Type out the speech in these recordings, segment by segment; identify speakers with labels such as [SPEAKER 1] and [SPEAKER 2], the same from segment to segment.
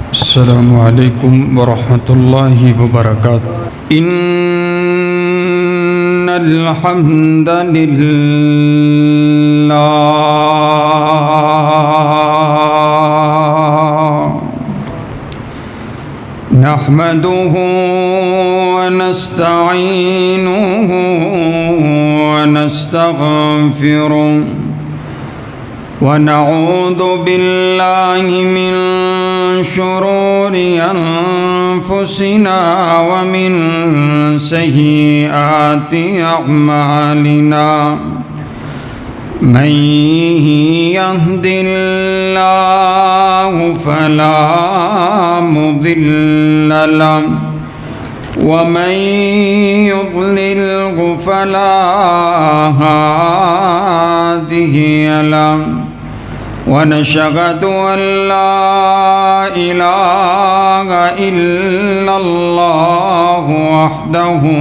[SPEAKER 1] अस्सलामु अलैकुम वरहमतुल्लाहि वबरकातुहू। इन्नल हम्दलिल्लाह नहमदुहू व नस्तईनुहू व नस्तगफिरुहू व नऊज़ु बिल्लाहि मिन शुरूरि अनफुसिना व मिन सय्यिआति अअमालिना। मन यहदिल्लाहु फला मुदिल्ल लहु व मन युद्लिल्हु फला हादिय लहु। वनशहदु अल्ला इलाहा इल्लल्लाहु वहदहु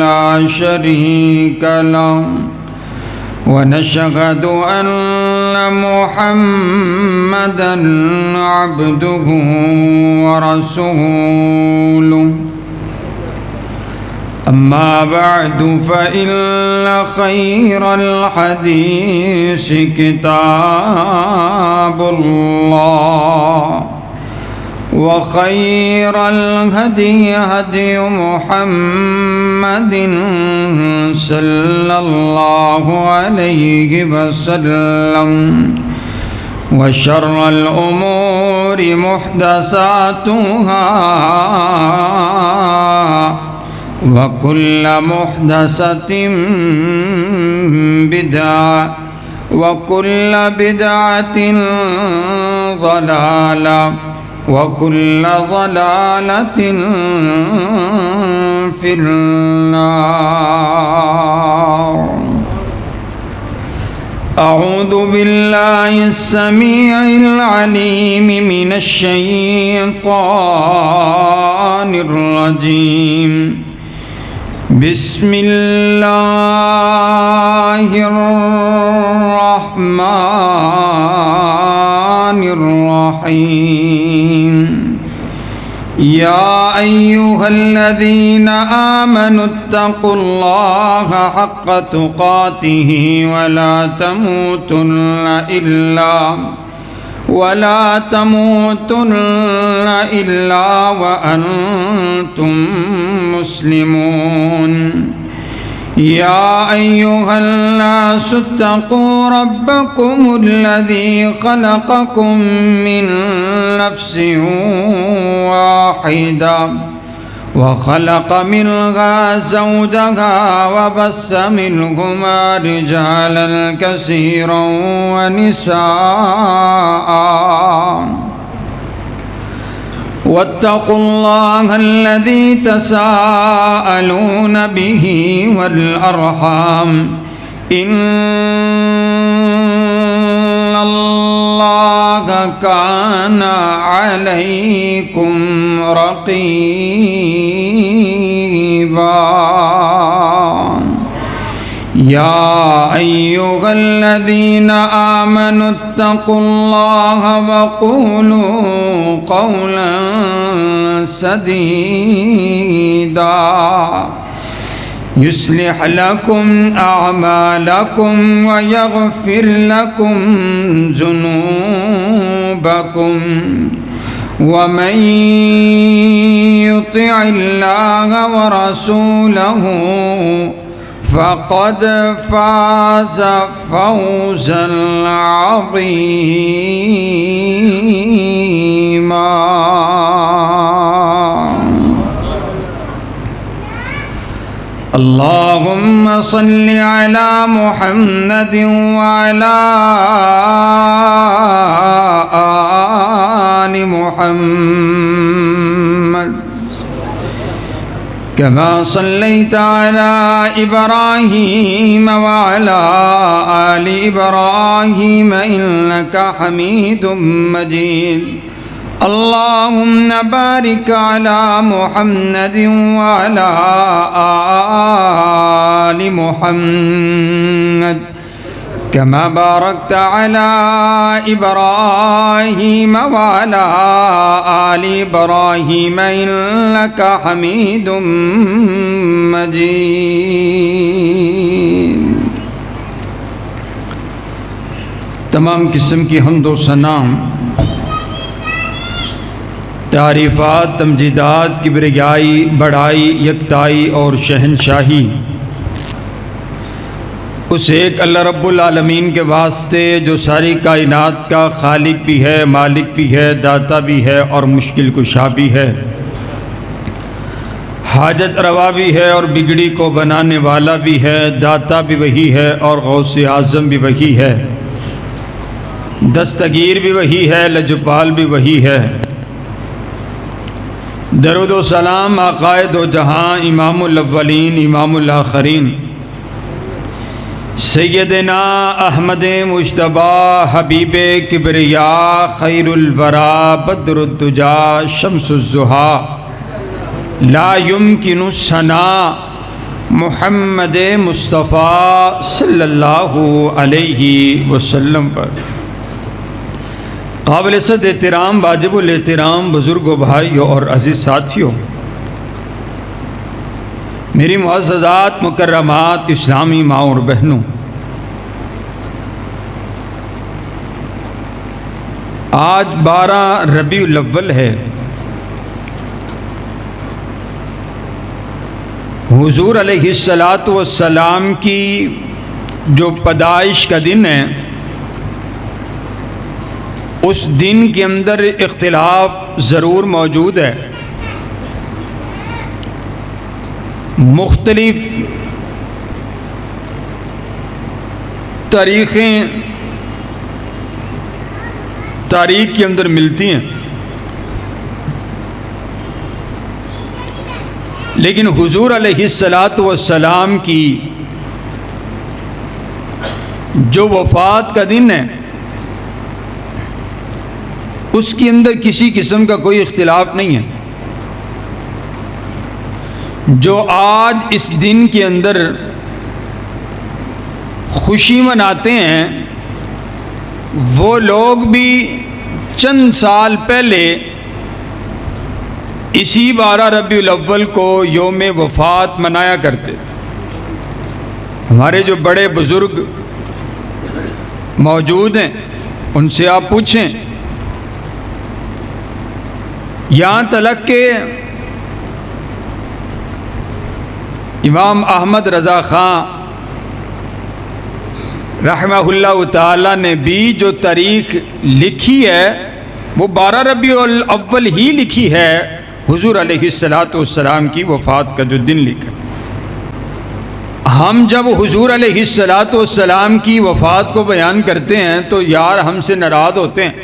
[SPEAKER 1] ला शरीक लहु वनशहदु अन्न मुहम्मदन अब्दुहु व रसूलुहु। अम्मा बअदु फ़इन्न ख़ैरल हदीस किताबुल्लाह व ख़ैरल हदी हदी मुहम्मदिन सल्लल्लाहु अलैहि वसल्लम व शर्रल उमूरि मुहदसातुहा वकुल्ल मुहदसतिन बिदअह वकुल्ल बिदअतिन ज़लालह वकुल्ल ज़लालतिन फिन्नार। अऊज़ु बिल्लाहिस समीइल अलीम मिनश शैतानिर रजीम। बिस्मिल्लाहिर्रहमानिर्रहीम। या अय्युहल्लज़ीना आमनुत्तक़ुल्लाहा हक़्क़ तुक़ातिही वला तमूतुन्न इल्ला व अंतुम मुस्लिमून। या अय्युहन्नासुत्तक़ू रब्बकुमुल्लज़ी ख़लक़कुम मिन नफ्सिन वाहिदा वख़लक़ मिन्हा ज़ौजहा वबस्स मिन्हुमा रिजालन कसीरन व निसाअ। वत्तक़ुल्लाहा अल्लज़ी तसाअलून बिही वल अर्हाम इन्नल्लाहा काना अलैकुम रक़ीबा। या अय्युहल्लज़ीना आमनुत्तक़ुल्लाहा वक़ूलू क़ौलन सदीदा युस्लिह लकुम अअमालकुम व यग़फिर लकुम ज़ुनूबकुम व मन युतिइल्लाह व रसूलहु फ़क़द फ़ाज़ फ़ौज़न अज़ीमा। अल्लाहुम्म सल्लि अला मुहम्मदिन व अला आलि मुहम्मद कमा सल्लैता अला इब्राहीम व अला आलि इब्राहीम इन्नका हमीदुम मजीद। अल्लाहुम्मा बारिक अला मुहम्मदिन व अला आलि मुहम्मद कमा बारकत अला इब्राहीम व अला आलि इब्राहीम इन्नका हमीदुम मजीद। तमाम किस्म की हम्द व सना, तारीफ़ात, तमजीदात, किब्रियाई, बड़ाई, यकताई और शहनशाही उस एक अल्लाह रब्बुल आलमीन के वास्ते जो सारी कायनात का खालिक भी है, मालिक भी है, दाता भी है और मुश्किल कुशा भी है, हाजत रवा भी है और बिगड़ी को बनाने वाला भी है, दाता भी वही है और गौसे आज़म भी वही है, दस्तगीर भी वही है, लजपाल भी वही है। दरूद व सलाम आक़ाए दो जहां, इमामुल अव्वलीन इमामुल आखरीन, सैयदना अहमद मुज्तबा हबीबे किब्रिया खैरुल वरा बद्रुद्दुजा शम्सुज़्ज़ुहा ला युमकिनु सना मुहम्मद मुस्तफ़ा सल्लल्लाहु अलैहि वसल्लम पर काबिल इज़्ज़त एहतराम, वाजिबुल एहतराम बुज़ुर्गों, भाइयों और अज़ीज़ साथियों, मेरी मुअज़्ज़ज़ात मुकर्रमात इस्लामी माँ और बहनों, आज 12 रबीउल अव्वल है। हुज़ूर अलैहिस्सलातु वस्सलाम की जो पैदाइश का दिन है, उस दिन के अंदर इख्तिलाफ ज़रूर मौजूद है। मुख्तलिफ तारीख़ के अंदर मिलती हैं, लेकिन हुज़ूर अलैहिस्सलातु वस्सलाम की जो वफ़ात का दिन है, उसके अंदर किसी किस्म का कोई इख्तिलाफ नहीं है। जो आज इस दिन के अंदर खुशी मनाते हैं, वो लोग भी चंद साल पहले इसी 12 रबीउल अव्वल को योम वफ़ात मनाया करते थे। हमारे जो बड़े बुज़ुर्ग मौजूद हैं, उनसे आप पूछें, यहाँ तलक के इमाम अहमद रज़ा ख़ान रहमहुल्लाह ताला ने भी जो तारीख़ लिखी है, वो 12 रबीउल अव्वल ही लिखी है। हुज़ूर अलैहिस्सलातु वस्सलाम की वफ़ात का जो दिन लिखा, हम जब हुज़ूर अलैहिस्सलातु वस्सलाम की वफ़ात को बयान करते हैं तो यार हमसे नाराज़ होते हैं,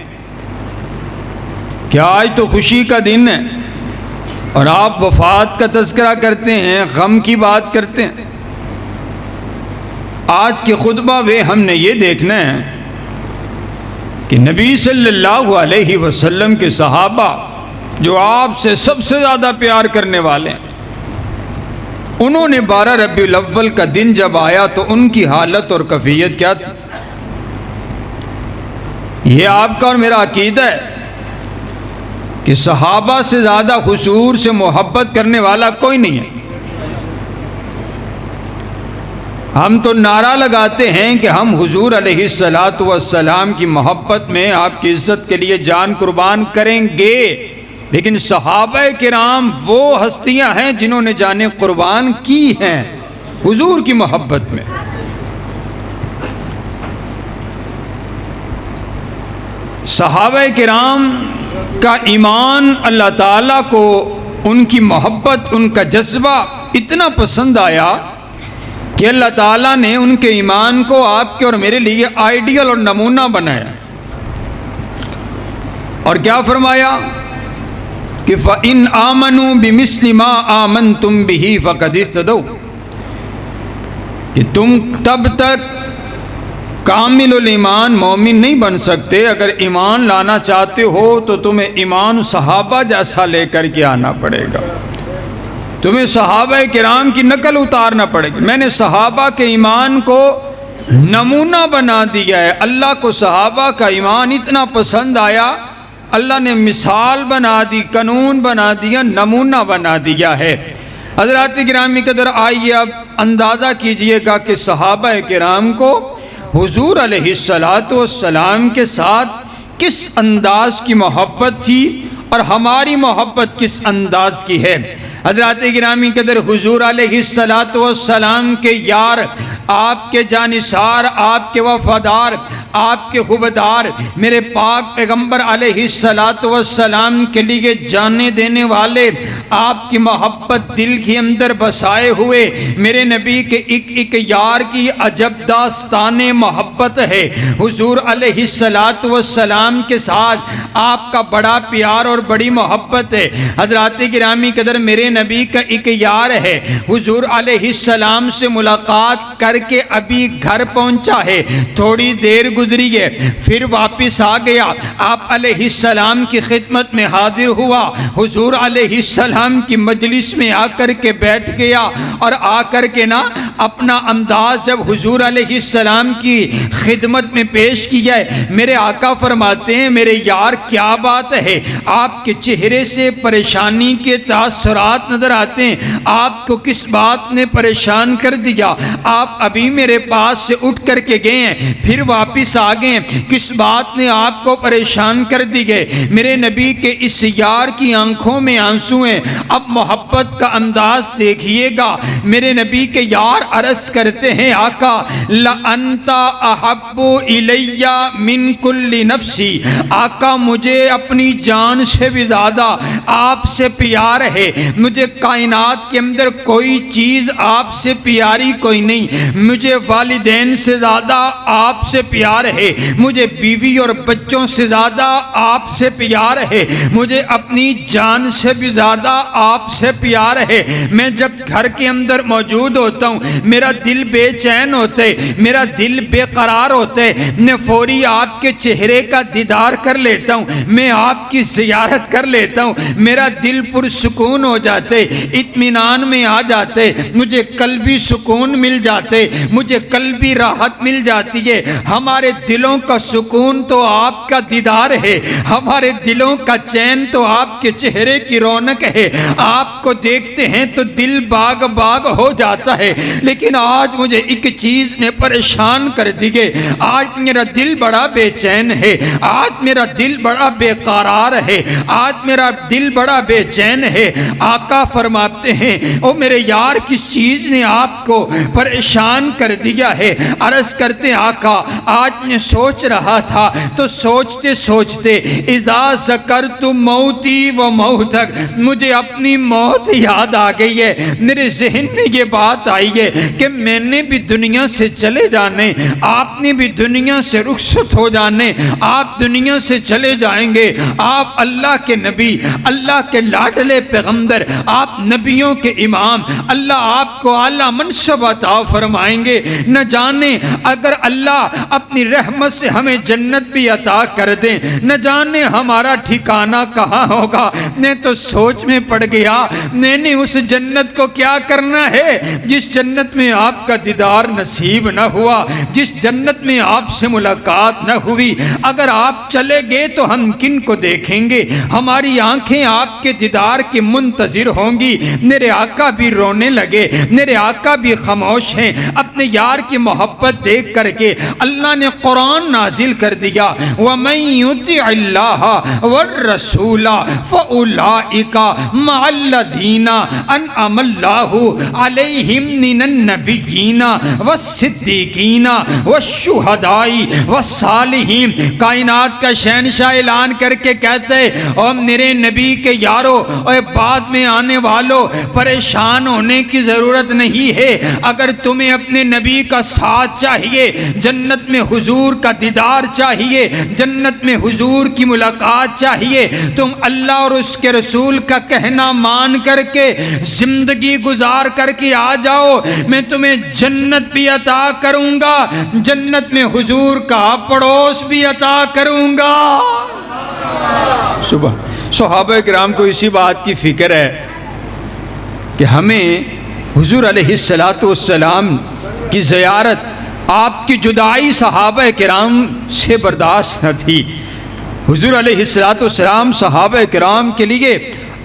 [SPEAKER 1] क्या आज तो खुशी का दिन है और आप वफ़ात का तज़किरा करते हैं, गम की बात करते हैं। आज के खुतबा में हमने ये देखना है कि नबी सल्लल्लाहु अलैहि वसल्लम के सहाबा जो आपसे सबसे ज़्यादा प्यार करने वाले हैं, उन्होंने 12 रबीउल अव्वल का दिन जब आया तो उनकी हालत और कैफियत क्या थी। ये आपका और मेरा अकीदा है कि सहाबा से ज़्यादा हुजूर से मोहब्बत करने वाला कोई नहीं है। हम तो नारा लगाते हैं कि हम हुजूर अलैहिस्सलातु वस्सलाम की मोहब्बत में आपकी इज़्ज़त के लिए जान कुर्बान करेंगे, लेकिन सहाबा किराम वो हस्तियां हैं जिन्होंने जाने कुर्बान की हैं हुजूर की मोहब्बत में। सहाबा किराम का ईमान अल्लाह ताला को उनकी मोहब्बत, उनका जज्बा इतना पसंद आया कि अल्लाह ताला ने उनके ईमान को आपके और मेरे लिए आइडियल और नमूना बनाया। और क्या फरमाया कि फ़इन आमनू बिमिस्लि मा आमनतुम बिही फ़क़द इह्तदौ, कि तुम तब तक कामिलुल ईमान मोमिन नहीं बन सकते। अगर ईमान लाना चाहते हो तो तुम्हें ईमान सहाबा जैसा लेकर के आना पड़ेगा, तुम्हें सहाबा किराम की नकल उतारना पड़ेगी। मैंने सहाबा के ईमान को नमूना बना दिया है। अल्लाह को सहाबा का ईमान इतना पसंद आया, अल्लाह ने मिसाल बना दी, कानून बना दिया, नमूना बना दिया है। हज़रात किरामी कदर, आइए अब अंदाज़ा कीजिएगा कि सहाबा किराम को हुजूर अलैहिस्सलातु वस्सलाम के साथ किस अंदाज की मोहब्बत थी और हमारी मोहब्बत किस अंदाज की है। हज़रात गिरामी कदर, हुजूर अलैहिस्सलातु वस्सलाम के यार, आपके जानिसार, आपके वफादार, आपके खुबदार, मेरे पाक पैगंबर अलैहिस्सलातु वस्सलाम के लिए जाने देने वाले, आपकी मोहब्बत दिल के अंदर बसाए हुए मेरे नबी के एक यार की अजब दास्ताने मोहब्बत है। हुजूर अलैहिस्सलातु वस्सलाम के साथ आपका बड़ा प्यार और बड़ी मोहब्बत है। हज़रात गिरामी कदर, मेरे नबी का एक यार है, हुजूर अलैहिस्सलाम से मुलाकात करके अभी घर पहुंचा है, थोड़ी देर गुजरी है, फिर वापस आ गया, आप अलैहिस्सलाम की खिदमत में हाजिर हुआ, हुजूर अलैहिस्सलाम की मजलिस में आकर के बैठ गया और आकर के ना अपना अंदाज जब हुजूर अलैहिस्सलाम की खिदमत में पेश किया है, मेरे आका फरमाते हैं, मेरे यार क्या बात है, आपके चेहरे से परेशानी के तासुरात नजर आते हैं, आपको किस बात ने परेशान कर दिया, आप अभी मेरे पास से उठ करके गए हैं, फिर वापस आ गए, किस बात ने आपको परेशान कर दी गए। मेरे नबी के इस यार की आंखों में आंसू हैं। अब मोहब्बत का अंदाज देखिएगा, मेरे नबी के यार अर्ज करते हैं, आका ला अंता अहब्बु इलैया मिन कुल्ली नफ्सी, आका मुझे अपनी जान से भी ज्यादा आपसे प्यार है, मुझे कायनात के अंदर कोई चीज आपसे प्यारी कोई नहीं, मुझे वालिदैन से ज्यादा आपसे प्यार है, मुझे बीवी और बच्चों से ज्यादा आपसे प्यार है, मुझे अपनी जान से भी ज्यादा आपसे प्यार है। मैं जब घर के अंदर मौजूद होता हूँ, मेरा दिल बेचैन होता है, मेरा दिल बेकरार होता है, मैं फौरी आपके चेहरे का दीदार कर लेता हूँ, मैं आपकी ज़ियारत कर लेता हूँ, मेरा दिल पुरसुकून हो जाते, इत्मीनान में आ जाते, मुझे कल्बी सुकून मिल जाते, मुझे कल्बी राहत मिल जाती है। हमारे दिलों का सुकून तो आपका दीदार है, हमारे दिलों का चैन तो आपके चेहरे की रौनक है, आपको देखते हैं तो दिल बाग बाग हो जाता है। लेकिन आज मुझे एक चीज ने परेशान कर दी है, आज मेरा दिल बड़ा बेचैन है, आज मेरा दिल बड़ा बेकरार है, आज मेरा दिल बड़ा बेचैन है। आका फरमाते हैं, ओ मेरे यार किस चीज ने आपको परेशान कर दिया है। अर्ज करते आका, आज मैं सोच रहा था तो सोचते सोचते इज़ा ज़करतु मौती व मौतक, मुझे अपनी मौत याद आ गई है। मेरे जहन में ये बात आई है कि मैंने भी दुनिया से चले जाने, आपने भी दुनिया से रुखसत हो जाने, आप दुनिया से चले जाएंगे। आप अल्लाह के नबी, अल्लाह के लाडले पैगंबर, आप नबियों के इमाम, अल्लाह आपको आला मनसब अता फरमाएंगे। न जाने अगर अल्लाह अपनी रहमत से हमें जन्नत भी अता कर दे, न जाने हमारा ठिकाना कहाँ होगा। मैं तो सोच में पड़ गया, मैंने उस जन्नत को क्या करना है जिस जन्नत में आपका दीदार नसीब न हुआ, जिस जन्नत में आपसे मुलाकात न हुई। अगर आप चले गए तो हम किन को देखेंगे, हमारी आंखें आपके दीदार की मुंतजिर होंगी। मेरे आका भी रोने लगे, मेरे आका भी खामोश हैं। अपने यार की मोहब्बत देख करके अल्लाह ने कुरान नाजिल कर दिया, वमन युतिअल्लाह वर्रसूला फउलाइका मअल्लज़ीना अनअमल्लाहु अलैहिम मिनन नबिय्यीना वस्सिद्दीकीना वश्शुहदाई वस्सालिहीन। कायनात का शहंशाह ऐलान करके कहते, और मेरे नबी के यारो और बाद में आने वालों, परेशान होने की जरूरत नहीं है। अगर तुम्हें अपने नबी का साथ चाहिए, जन्नत में हुजूर का दीदार चाहिए, जन्नत में हुजूर की मुलाकात चाहिए, तुम अल्लाह और उसके रसूल का कहना मान करके जिंदगी गुजार करके आ जाओ, मैं तुम्हें जन्नत भी अता करूंगा, जन्नत में हुजूर का पड़ोस भी अता करूंगा। सुबह सहाबा किराम को इसी बात की फिक्र है कि हमें हुजूर अलैहिस्सलातु वस्सलाम की ज़ियारत आपकी जुदाई सहाबा किराम से बर्दाश्त न थी। हुजूर अलैहिस्सलाम सहाबा किराम के लिए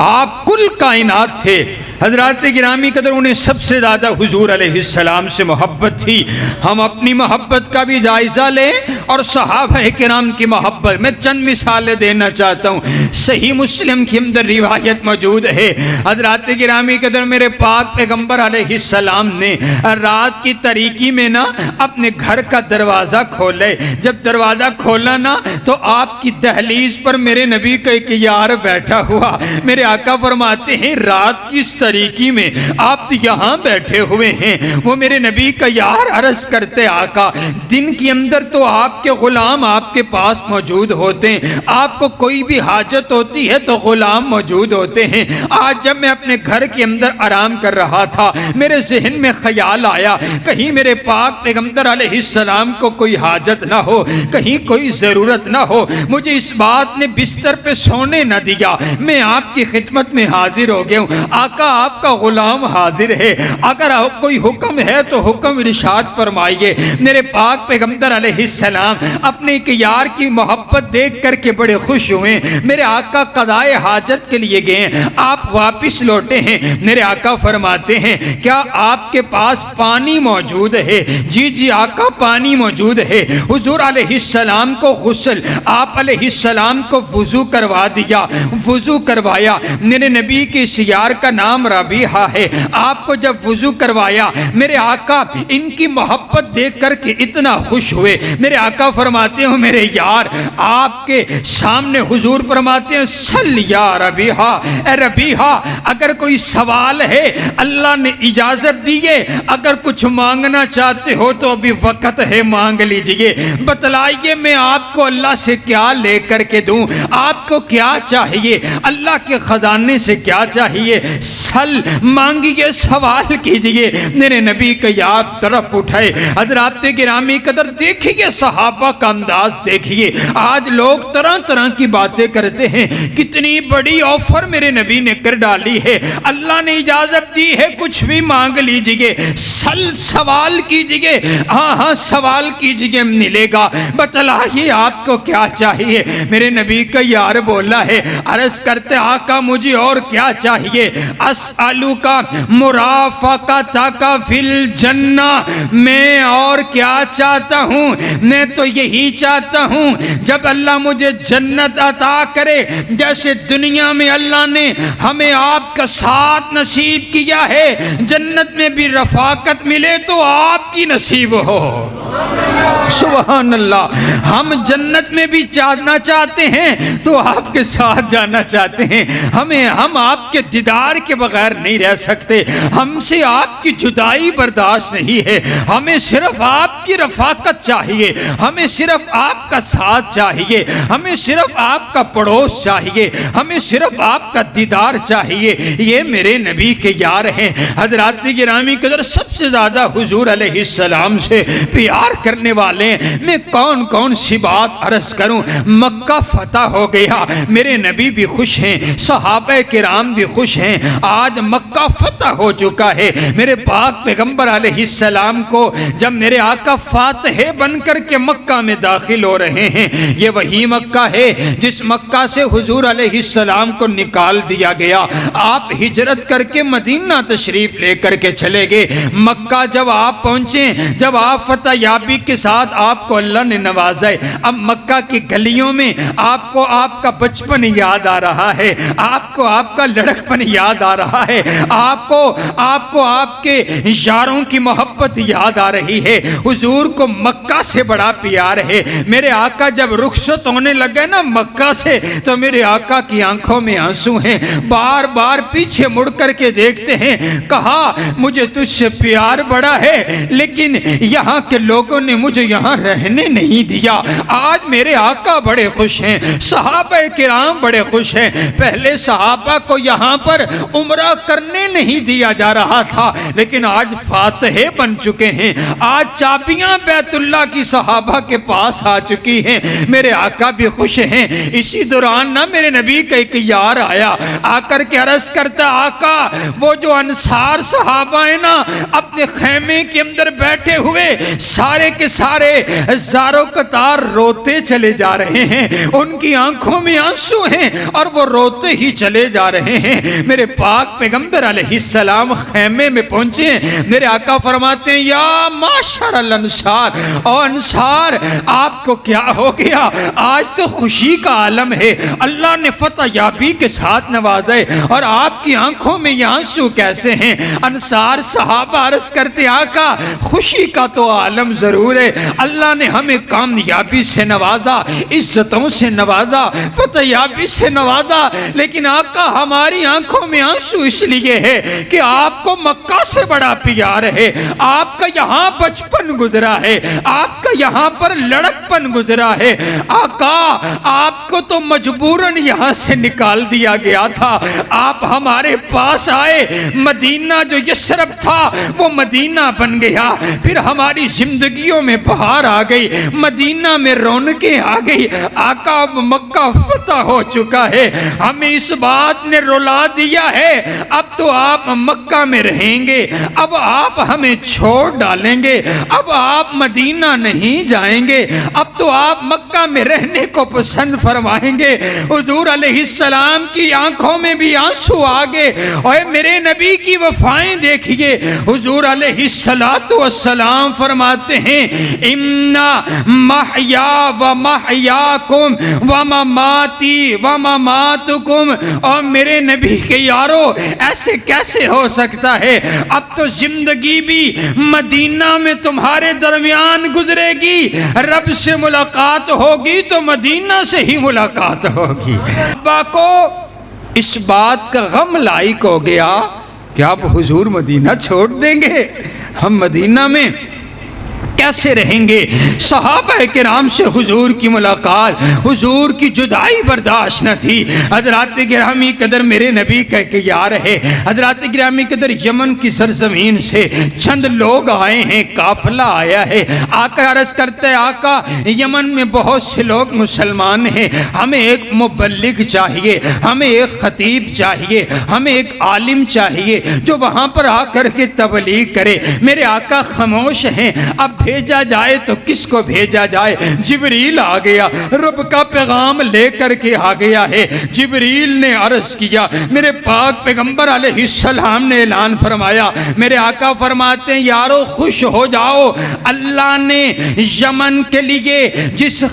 [SPEAKER 1] आप कुल कायनात थे। हजरात गिरामी कदर उन्हें सबसे ज़्यादा हुजूर अलैहिस्सलाम से मोहब्बत थी। हम अपनी मोहब्बत का भी जायज़ा लें और सहाबा किराम की मोहब्बत। मैं चंद मिसालें देना चाहता हूँ। सही मुस्लिम के अंदर रिवायत मौजूद है, हजरात गिरामी कदर मेरे पाक पैगम्बर अलैहिस्सलाम ने रात की तारीकी में ना अपने घर का दरवाज़ा खोले। जब दरवाज़ा खोला ना तो आपकी दहलीज पर मेरे नबी का एक यार बैठा हुआ। मेरे आका फरमाते हैं रात की इस तरीकी में आप यहाँ बैठे हुए हैं। वो मेरे नबी का यार अर्ज करते आका दिन के अंदर तो आपके गुलाम आपके पास मौजूद होते हैं, आपको कोई भी हाजत होती है तो गुलाम मौजूद होते हैं। आज जब मैं अपने घर के अंदर आराम कर रहा था मेरे जहन में ख्याल आया कहीं मेरे पाक पैगंबर अलैहिस्सलाम को कोई हाजत ना हो, कहीं कोई ज़रूरत ना हो। मुझे इस बात ने बिस्तर पे सोने न दिया। मैं आपकी खिदमत में हाजिर हो गया हूँ। आका आपका गुलाम हाजिर है, अगर कोई हुक्म है तो हुक्म इरशाद फरमाइए। मेरे पाक पैगंबर अलैहिस्सलाम अपने एक यार की मोहब्बत देख करके बड़े खुश हुए। मेरे आका कदाए हाजत के लिए गए, आप वापिस लौटे हैं। मेरे आका फरमाते हैं क्या आपके पास पानी मौजूद है? जी जी आका पानी मौजूद है। हुजूर अलैहिस्सलाम को गुस्ल, आप अलैहिस्सलाम को वुजू करवा दिया। वुजू करवाया, मेरे नबी के इस यार का नाम रबीहा है। आपको जब वुजू करवाया मेरे आका इनकी मोहब्बत देख करके इतना खुश हुए। मेरे आका फरमाते हो मेरे यार आपके सामने हुजूर फरमाते हैं सल या रबीहा, ए रबीहा अगर कोई सवाल है अल्लाह ने इजाजत दी है, अगर कुछ मांगना चाहते हो तो अभी वक्त है मांग लीजिए। बतलाइए मैं आपको अल्लाह से क्या लेकर के दूं, आपको क्या चाहिए, अल्लाह के खजाने से क्या चाहिए? सल मांगिए, सवाल कीजिए। मेरे नबी के याद तरफ उठाए। हजरात गिरामी कदर देखिए सहाबा का अंदाज देखिए। आज लोग तरह तरह की बातें करते हैं, कितनी बड़ी ऑफर मेरे नबी ने कर डाली है। अल्लाह ने इजाजत दी है कुछ भी मांग लीजिए, सल सवाल कीजिए। हाँ हाँ सवाल कीजिए मिलेगा। बतलाइए आपको क्या चाहिए? मेरे नबी का यार बोला है अर्ज करते आका मुझे और क्या चाहिए? अस्अलु का मुराफाका का फिल जन्ना, मैं और क्या चाहता हूँ? मैं तो यही चाहता हूँ जब अल्लाह मुझे जन्नत अता करे, जैसे दुनिया में अल्लाह ने हमें आपका साथ नसीब किया है, जन्नत में भी रफाकत मिले तो आपकी नसीब हो। सुभान अल्लाह। हम जन्नत में भी जाना चाहते हैं तो आपके साथ जाना चाहते हैं। हम आपके दीदार के बगैर नहीं रह सकते। हमसे आपकी जुदाई बर्दाश्त नहीं है। हमें सिर्फ आपकी रफाकत चाहिए, हमें सिर्फ आपका साथ चाहिए, हमें सिर्फ आपका पड़ोस चाहिए, हमें सिर्फ आपका दीदार चाहिए। ये मेरे नबी के यार हैं। हजरात गिरामी कदर सबसे ज्यादा हुजूर अलैहिस्सलाम से प्यार करने वाले मैं कौन कौन सी बात अर्ज करूं। मक्का फतह हो गया, मेरे नबी भी खुश हैं, सहाबा किराम भी खुश हैं। आज मक्का फतह हो चुका है। मेरे पाक पैगंबर अलैहिस्सलाम को जब मेरे आका फातह बनकर के मक्का में दाखिल हो रहे हैं, ये वही मक्का है जिस मक्का से हुजूर अलैहिस्सलाम को निकाल दिया गया। आप हिजरत करके मदीना तशरीफ लेकर के चले गए। मक्का जब आप पहुंचे, जब आप फतह याबी के साथ आपको अल्लाह ने नवाजा है। अब मक्का की गलियों में आपको आपका बचपन याद आ रहा है, आपको आपका लड़कपन याद आ रहा है, आपको आपके यारों की मोहब्बत याद आ रही है। हुजूर को मक्का से बड़ा प्यार है। मेरे आका जब रुखसत होने लगे ना मक्का से तो मेरे आका की आंखों में आंसू हैं। बार बार पीछे मुड़ करके देखते हैं, कहा मुझे तुझसे प्यार बड़ा है लेकिन यहाँ के लोगों ने मुझे यहाँ रहने नहीं दिया। आज मेरे आका बड़े खुश हैं, सहाबा किराम बड़े खुश हैं। पहले सहाबा को यहाँ पर उम्रा करने नहीं दिया जा रहा था, लेकिन आज फातह बन चुके हैं। आज चाबियां बैतुल्लाह की सहाबा के पास आ चुकी हैं। मेरे आका भी खुश हैं। इसी दौरान ना मेरे नबी का एक यार आया, आकर के अर्ज करता आका वो जो अंसार सहाबा है ना अपने खेमे के अंदर बैठे हुए सारे के सारे ज़ारो कतार रोते चले जा रहे हैं, उनकी आंखों में आंसू हैं और वो रोते ही चले जा रहे हैं। मेरे पाक पैगंबर अलैहिस्सलाम खैमे में पहुंचे, मेरे आका फरमाते हैं या माशरल अंसार, और अंसार आपको क्या हो गया? आज तो खुशी का आलम है, अल्लाह ने फतह याबी के साथ नवाजा है और आपकी आंखों में ये आंसू कैसे हैं? अंसार सहाबा अर्ज करते आका खुशी का तो आलम जरूर है, अल्लाह ने हमें कामयाबी से नवाजा, इज्जतों से नवाजा, फतह याबी से नवाजा, लेकिन आका हमारी आंखों में आंसू इसलिए है कि आपको मक्का से बड़ा प्यार है, आपका यहाँ बचपन गुजरा है, आपका यहाँ पर लड़कपन गुजरा है। आका आपको तो मजबूरन यहाँ से निकाल दिया गया था, आप हमारे पास आए, मदीना जो यशरब था वो मदीना बन गया, फिर हमारी जिंदगियों में बहार आ गई, मदीना में रौनकें आ गई। आका अब मक्का फतह हो चुका है, हमें इस बात ने रुला दिया है, अब तो आप मक्का में रहेंगे, अब आप हमें छोड़ डालेंगे, अब आप मदीना नहीं जाएंगे, अब तो आप मक्का में रहने को पसंद फरमाएंगे। हुजूर अलैहिस्सलाम की आंखों में भी आंसू आ गए और मेरे नबी की वफाएं देखिए। हुजूर अलैहिस्सलातु वस्सलाम फरमाते हैं इन्ना महया व महयाकुम व ममाती व ममातुकुम, और मेरे नबी के यारो ऐसे कैसे हो सकता है? अब तो जिंदगी भी मदीना में तुम्हारे दरमियान गुजरेगी, रब से मुलाकात होगी तो मदीना से ही मुलाकात होगी। अब्बा को इस बात का गम लाइक हो गया कि अब हुजूर मदीना छोड़ देंगे, हम मदीना में कैसे रहेंगे? सहाबा किराम से हुजूर की मुलाकात, हुजूर की जुदाई बर्दाश्त न थी। हजरात गिरामी कदर मेरे नबी कह के यार है, हजरात गिरामी कदर यमन की सरजमीन से चंद लोग आए हैं, काफिला आया है, आकर अर्ज करते हैं आका यमन में बहुत से लोग मुसलमान हैं, हमें एक मुबल्लिग चाहिए, हमें एक खतीब चाहिए, हमें एक आलिम चाहिए जो वहाँ पर आकर के तबलीग करे। मेरे आका खामोश हैं, अब भेजा जाए तो किसको भेजा जाए? जिब्रील आ गया, रब का पैगाम लेकर के आ गया है। जिब्रील ने अर्ज किया, मेरे पाक पैगंबर अलैहिस्सलाम ने ऐलान फरमाया, मेरे आका फरमाते हैं यारो खुश हो जाओ, अल्लाह ने यमन के लिए जिस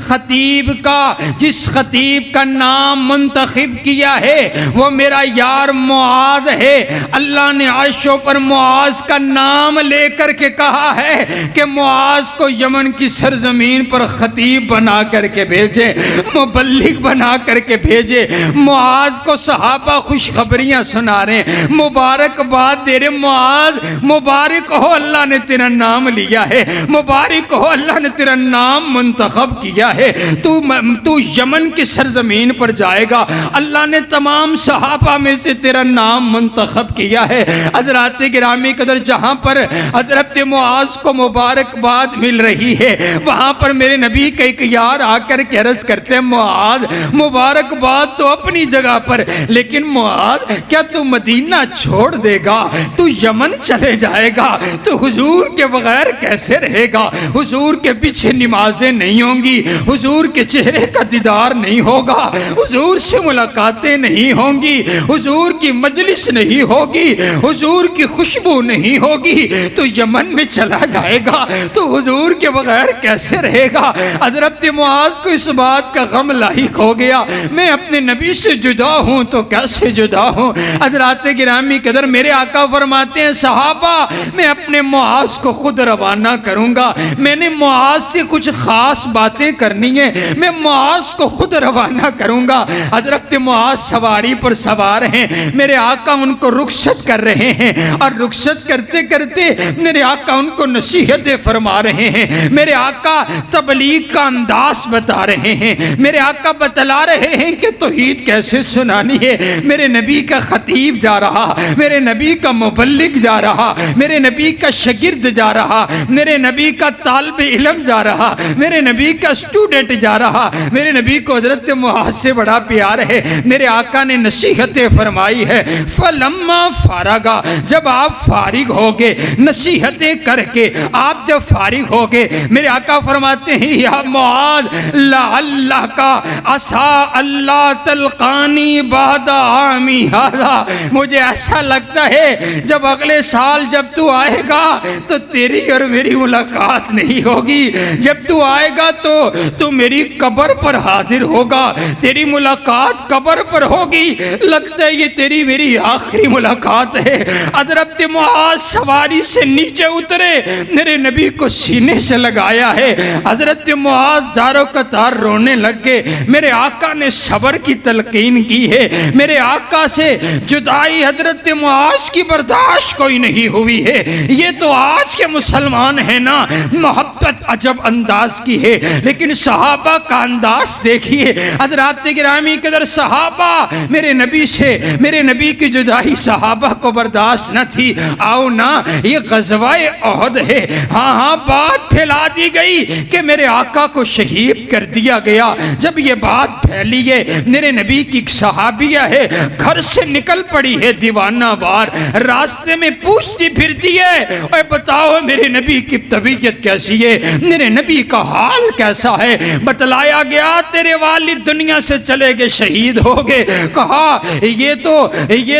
[SPEAKER 1] खतीब का नाम मुंतखब किया है वो मेरा यार मुआद है। अल्लाह ने अर्शों पर मुआज का नाम लेकर के कहा है कि मुआज को यमन की सरजमीन पर खतीब बना करके भेजे, मुबल्लिग बना करके भेजे। मुआज को सहाबा खुशखबरियां सुना रहे हैं, मुबारकबाद दे रहे, मुआज मुबारक हो अल्लाह ने तेरा नाम लिया है, मुबारक हो अल्लाह ने तेरा नाम मुंतखब किया है, तू यमन की सरजमीन पर जाएगा, अल्लाह ने तमाम सहाबा में से तेरा नाम मुंतखब किया है। हज़रात गिरामी कदर जहाँ पर हज़रत मुआज को मुबारकबाद मिल रही है, वहाँ पर मेरे नबी का एक यार आकर के अर्ज करते हैं मुआज मुबारकबाद तो अपनी जगह पर, लेकिन मुआज क्या तू मदीना छोड़ देगा? तू यमन चले जाएगा? तो हुजूर के बगैर कैसे रहेगा? हुजूर के पीछे नमाजें नहीं होंगी, हुजूर के चेहरे का दीदार नहीं होगा, हुजूर से मुलाकातें नहीं होंगी, हुजूर की मजलिस नहीं होगी, हुजूर की खुशबू नहीं होगी, तो यमन में चला जाएगा तो हुजूर के बगैर कैसे रहेगा? हज़रत मुआज को इस बात का गम लाहिक हो गया, मैं अपने नबी से जुदा हूँ तो कैसे जुदा हूँ। हज़रात गिरामी कदर मेरे आका फरमाते हैं सहाबा मैं अपने मुआज को खुद रवाना करूँगा, मैंने मुआज से कुछ खास बातें करनी है, मैं मुआज को खुद रवाना करूँगा। हज़रत मुआज सवारी पर सवार हैं, मेरे आका उनको रुखसत कर रहे हैं और रुखसत करते करते मेरे आका उनको नसीहतें फरमा रहे हैं, मेरे आका तबलीग का अंदाज बता रहे हैं, मेरे आका बतला रहे हैं कि तौहीद कैसे सुनानी है। मेरे नबी का खतीब जा रहा, मेरे नबी का मुबल्लिग जा रहा, मेरे नबी का शागिर्द जा रहा, मेरे नबी का तालिब इल्म जा रहा, मेरे नबी का स्टूडेंट जा रहा। मेरे नबी को हज़रत मुआज से बड़ा प्यार है, मेरे आका ने नसीहतें फरमाई है। फलम्मा फारगा, जब आप फारिग हो गए नसीहतें करके, आप जब फारिग हो गए। मेरे आका फरमाते हैं या मुआद अल्लाह का असा अल्लाह तलकानी बादा आमी हादा, मुझे ऐसा लगता है जब अगले साल जब तू आएगा तो तेरी और मेरी मुलाकात नहीं होगी। जब तू आएगा तो तू मेरी कब्र पर हाजिर होगा, तेरी मुलाकात कब्र पर होगी। लगता है ये तेरी मेरी आखिरी मुलाकात है। हज़रत मुआज़ सवारी से नीचे उतरे, मेरे नबी को सीने से लगाया है। हज़रत मुआज़ ज़ारो कतार रोने लग गए। मेरे आका ने सब्र की तलकीन की है। मेरे आका से जुदाई हज़रत मुआज़ की बर्दाश्त कोई नहीं हुई है। ये तो आज के मुसलमान है ना, मोहब्बत अजब अंदाज की है, लेकिन सहाबा का अंदाज देखिए। हज़रात गिरामी कदर सहाबा मेरे नबी से, मेरे नबी की जुदाई सहाबा को बर्दाश्त न थी। आओ ना, ये ग़ज़वाए ओहद है। हाँ हाँ, बात फैला दी गई कि मेरे आका को शहीद कर दिया गया। जब ये बात फैली है, मेरे नबी की सहाबिया है, घर से निकल पड़ी है दीवाना वार, रास्ते में पूछती फिरती है और बताओ मेरे नबी की तबीयत कैसी है, मेरे नबी का हाल कैसा है। बतलाया गया तेरे वालिद दुनिया से चले गए, शहीद हो गए। कहा ये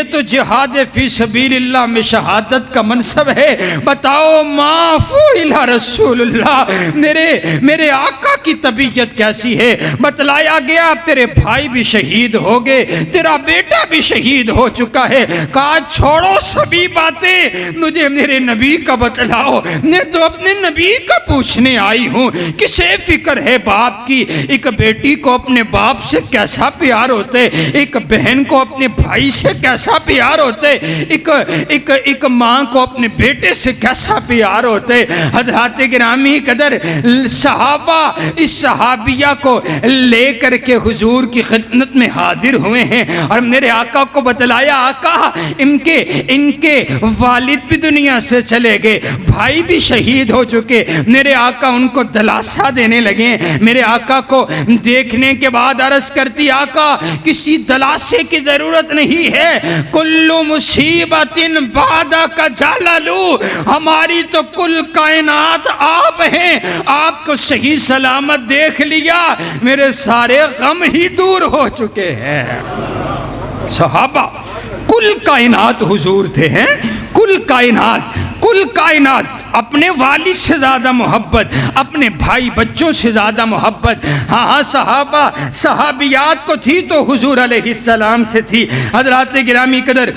[SPEAKER 1] तो जिहाद फी सबीलिल्लाह में शहादत का मनसब है। बताओ माफू इला रसूलुल्लाह, मेरे आका की तबीयत कैसी है। बतलाया गया तेरे भाई भी शहीद हो गए, तेरा बेटा भी शहीद हो चुका है। कहा छोड़ो सभी बातें, मुझे मेरे नबी का बतलाओ। मैं तो अपने नबी का पूछने आई हूँ। किसे फिक्र है बाप की, एक बेटी को अपने बाप से कैसा प्यार होता है, एक बहन को अपने भाई से कैसा प्यार होता है, एक माँ को अपने बेटे से कैसा प्यार होता है। हज़रात गिरामी कदर सहाबा इस सहाबिया को लेकर के हुजूर की खिदमत में हाजिर हुए हैं और मेरे आका को बतलाया, आका इनके वालिद भी दुनिया से चले गए, भाई भी शहीद हो चुके। मेरे आका उनको दिलासा देने लगे। मेरे आका को देखने के बाद अर्ज करती, आका किसी दिलासे की जरूरत नहीं है, कुल्लु मुसीबतिन बादा का जालालू, हमारी तो कुल कायनात आप हैं। आपको सही सलामत देख लिया, मेरे सारे गम ही दूर हो चुके हैं। सहाबा कुल कायनात हुजूर थे, हैं कुल कायनात अपने वालिद से ज़्यादा मोहब्बत, अपने भाई बच्चों से ज़्यादा मोहब्बत। हाँ हाँ, सहाबा सहाबियात को थी तो हुजूर अलैहिस्सलाम से थी। हज़रात गिरामी कदर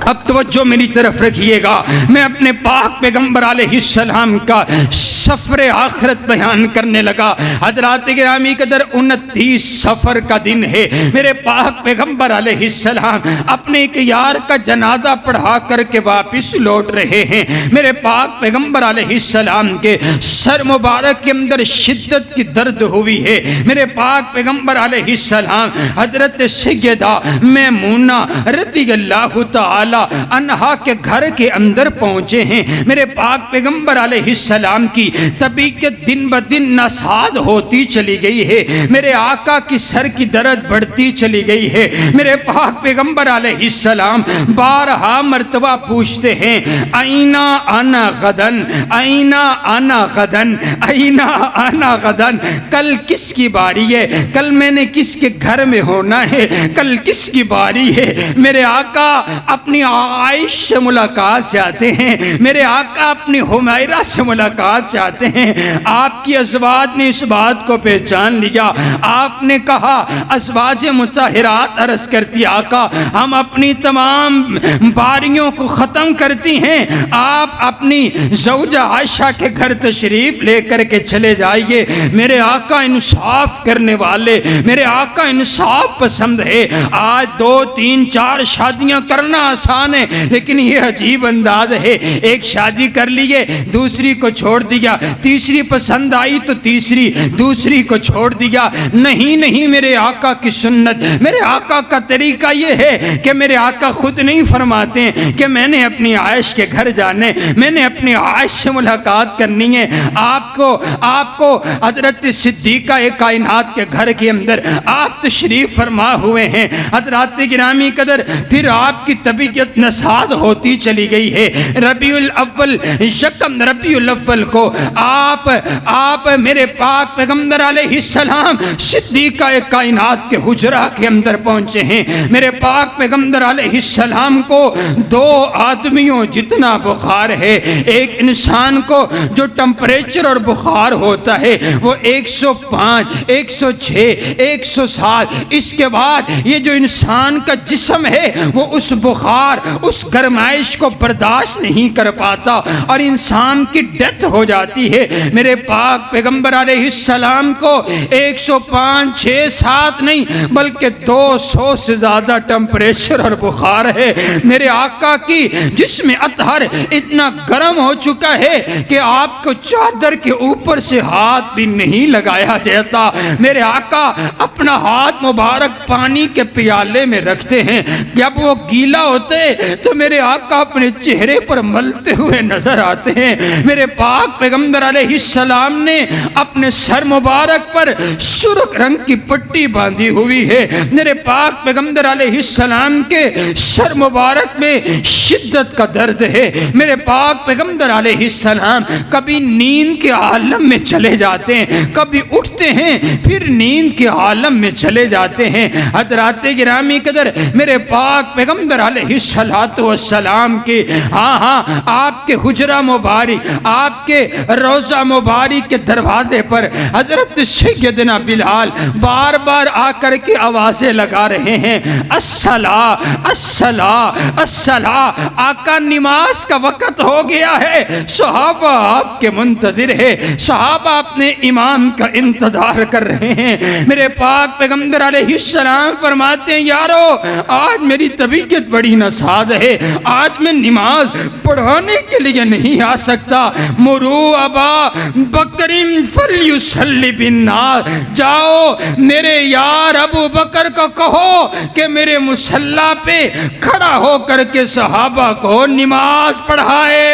[SPEAKER 1] अब तवज्जो मेरी तरफ रखिएगा। मैं अपने पाक पैगंबर अलैहिस्सलाम का सफ़र आखिरत बयान करने लगा। हज़रात गिरामी कदर 29 सफ़र का दिन है। मेरे पाक पैगंबर अलैहिस्सलाम अपने एक यार का जनाजा पढ़ा करके वापस लौट रहे हैं। मेरे पाक पैगंबर अलैहिस्सलाम के सर मुबारक के अंदर शिद्दत की दर्द हुई है। मेरे पाक पैगंबर अलैहिस्सलाम हज़रत सैयदा मैमूना रज़ियल्लाहु तआला अन्हा के घर के अंदर पहुंचे हैं। मेरे पाक पैगंबर अलैहिस्सलाम की तबीयत दिन ब दिन नासाज होती चली गई है। मेरे आका की सर की दर्द बढ़ती चली गई है। मेरे पाक पैगंबर अलैहिस्सलाम बारहा मर्तबा पूछते हैं, आईना आना गदन, आईना आना गदन, आईना आना गदन, कल किसकी बारी है, कल मैंने किसके घर में होना है, कल किसकी बारी है। मेरे आका अपनी आइश से मुलाकात चाहते हैं, मेरे आका अपनी हुमैरा से मुलाकात चाहते हैं। आपकी अज़वाज ने इस बात को पहचान लिया। आपने कहा, अज़वाज मुताहिरात अर्ज़ करती, आका हम अपनी तमाम बारियों को ख़त्म करती हैं, आप अपनी ज़ौजा आयशा के घर तशरीफ़ लेकर के चले जाइए। मेरे आका इंसाफ करने वाले, मेरे आका इंसाफ पसंद है। आज 2, 3, 4 शादियाँ करना आसान है, लेकिन ये अजीब अंदाज है, एक शादी कर लिए दूसरी को छोड़ दिया, लिया, तीसरी पसंद आई तो तीसरी, दूसरी को छोड़ दिया। नहीं नहीं, मेरे आका की सुन्नत, मेरे आका का तरीका ये है कि मेरे आका खुद नहीं फरमाते कि मैंने अपनी आयश के घर जाने, मैंने अपनी आयश से मुलाकात करनी है। आपको हजरत सिद्दीका कायनात के घर के अंदर आप तशरीफ फरमा हुए हैं। हजरत गिरामी कदर, फिर आपकी तबीयत नसाद होती चली गई है। रबीउल अव्वल, यकम रबीउल अव्वल को आप मेरे पाक पैगंबर अलैहिस्सलाम सिद्दीका कायनात के हुजरा के अंदर पहुंचे हैं। मेरे पाक पैगंबर अलैहिस्सलाम को दो आदमियों जितना बुखार है, एक इंसान को जो टेम्परेचर और बुखार होता है वो 105, 106, 107, इसके बाद ये जो इंसान का जिस्म है वो उस बुखार, उस गर्माइश को बर्दाश्त नहीं कर पाता और इंसान की डेथ हो जाती है। मेरे पाक पैगंबर अलैहिस्सलाम को 105, 6, 7 नहीं बल्कि 200 से ज्यादा टेम्परेचर और बुखार है। मेरे आका की जिस्म अतहर इतना गर्म हो चुका है कि आपको चादर के ऊपर से हाथ भी नहीं लगाया जाता। मेरे आका अपना हाथ मुबारक पानी के प्याले में रखते हैं, जब वो गीला होते तो मेरे आका अपने चेहरे पर मलते हुए नजर आते हैं। मेरे पाक पैगंबर अलैहिस्सलाम ने अपने सर मुबारक पर सुर्ख रंग की पट्टी बांधी हुई है। मेरे पाक पैगंबर अलैहिस्सलाम के सर मुबारक में शिद्दत का दर्द है। मेरे पाक पैगंबर अलैहिस्सलाम कभी नींद के आलम में चले जाते हैं, कभी उठते हैं फिर नींद के आलम में चले जाते हैं। हज़रात गिरामी कदर, मेरे पाक पैगंबर अलैहिस्सलातु वस्सलाम के आपके हुजरा मुबारक, आपके रोज़ा मुबारक के दरवाजे पर हजरत सैयदना बिलाल बार बार आकर के आवाजें लगा रहे हैं, अस्सला अस्सला अस्सला। आका नमाज का वक्त हो गया है, सहाबा आपके मुंतजिर है, सहाबा अपने इमाम का इंतजार कर रहे हैं। मेरे पाक पैगंबर अलैहिस्सलाम फरमाते हैं, यारो आज मेरी तबीयत बड़ी नसाद है, आज मैं नमाज पढ़ाने के लिए नहीं आ सकता। मुरू अबा बकरिन फलयुसल्ली बिन्नास, जाओ मेरे यार अबू बकर को कहो कि मेरे मुसल्ला पे खड़ा होकर के सहाबा को नमाज पढ़ाए।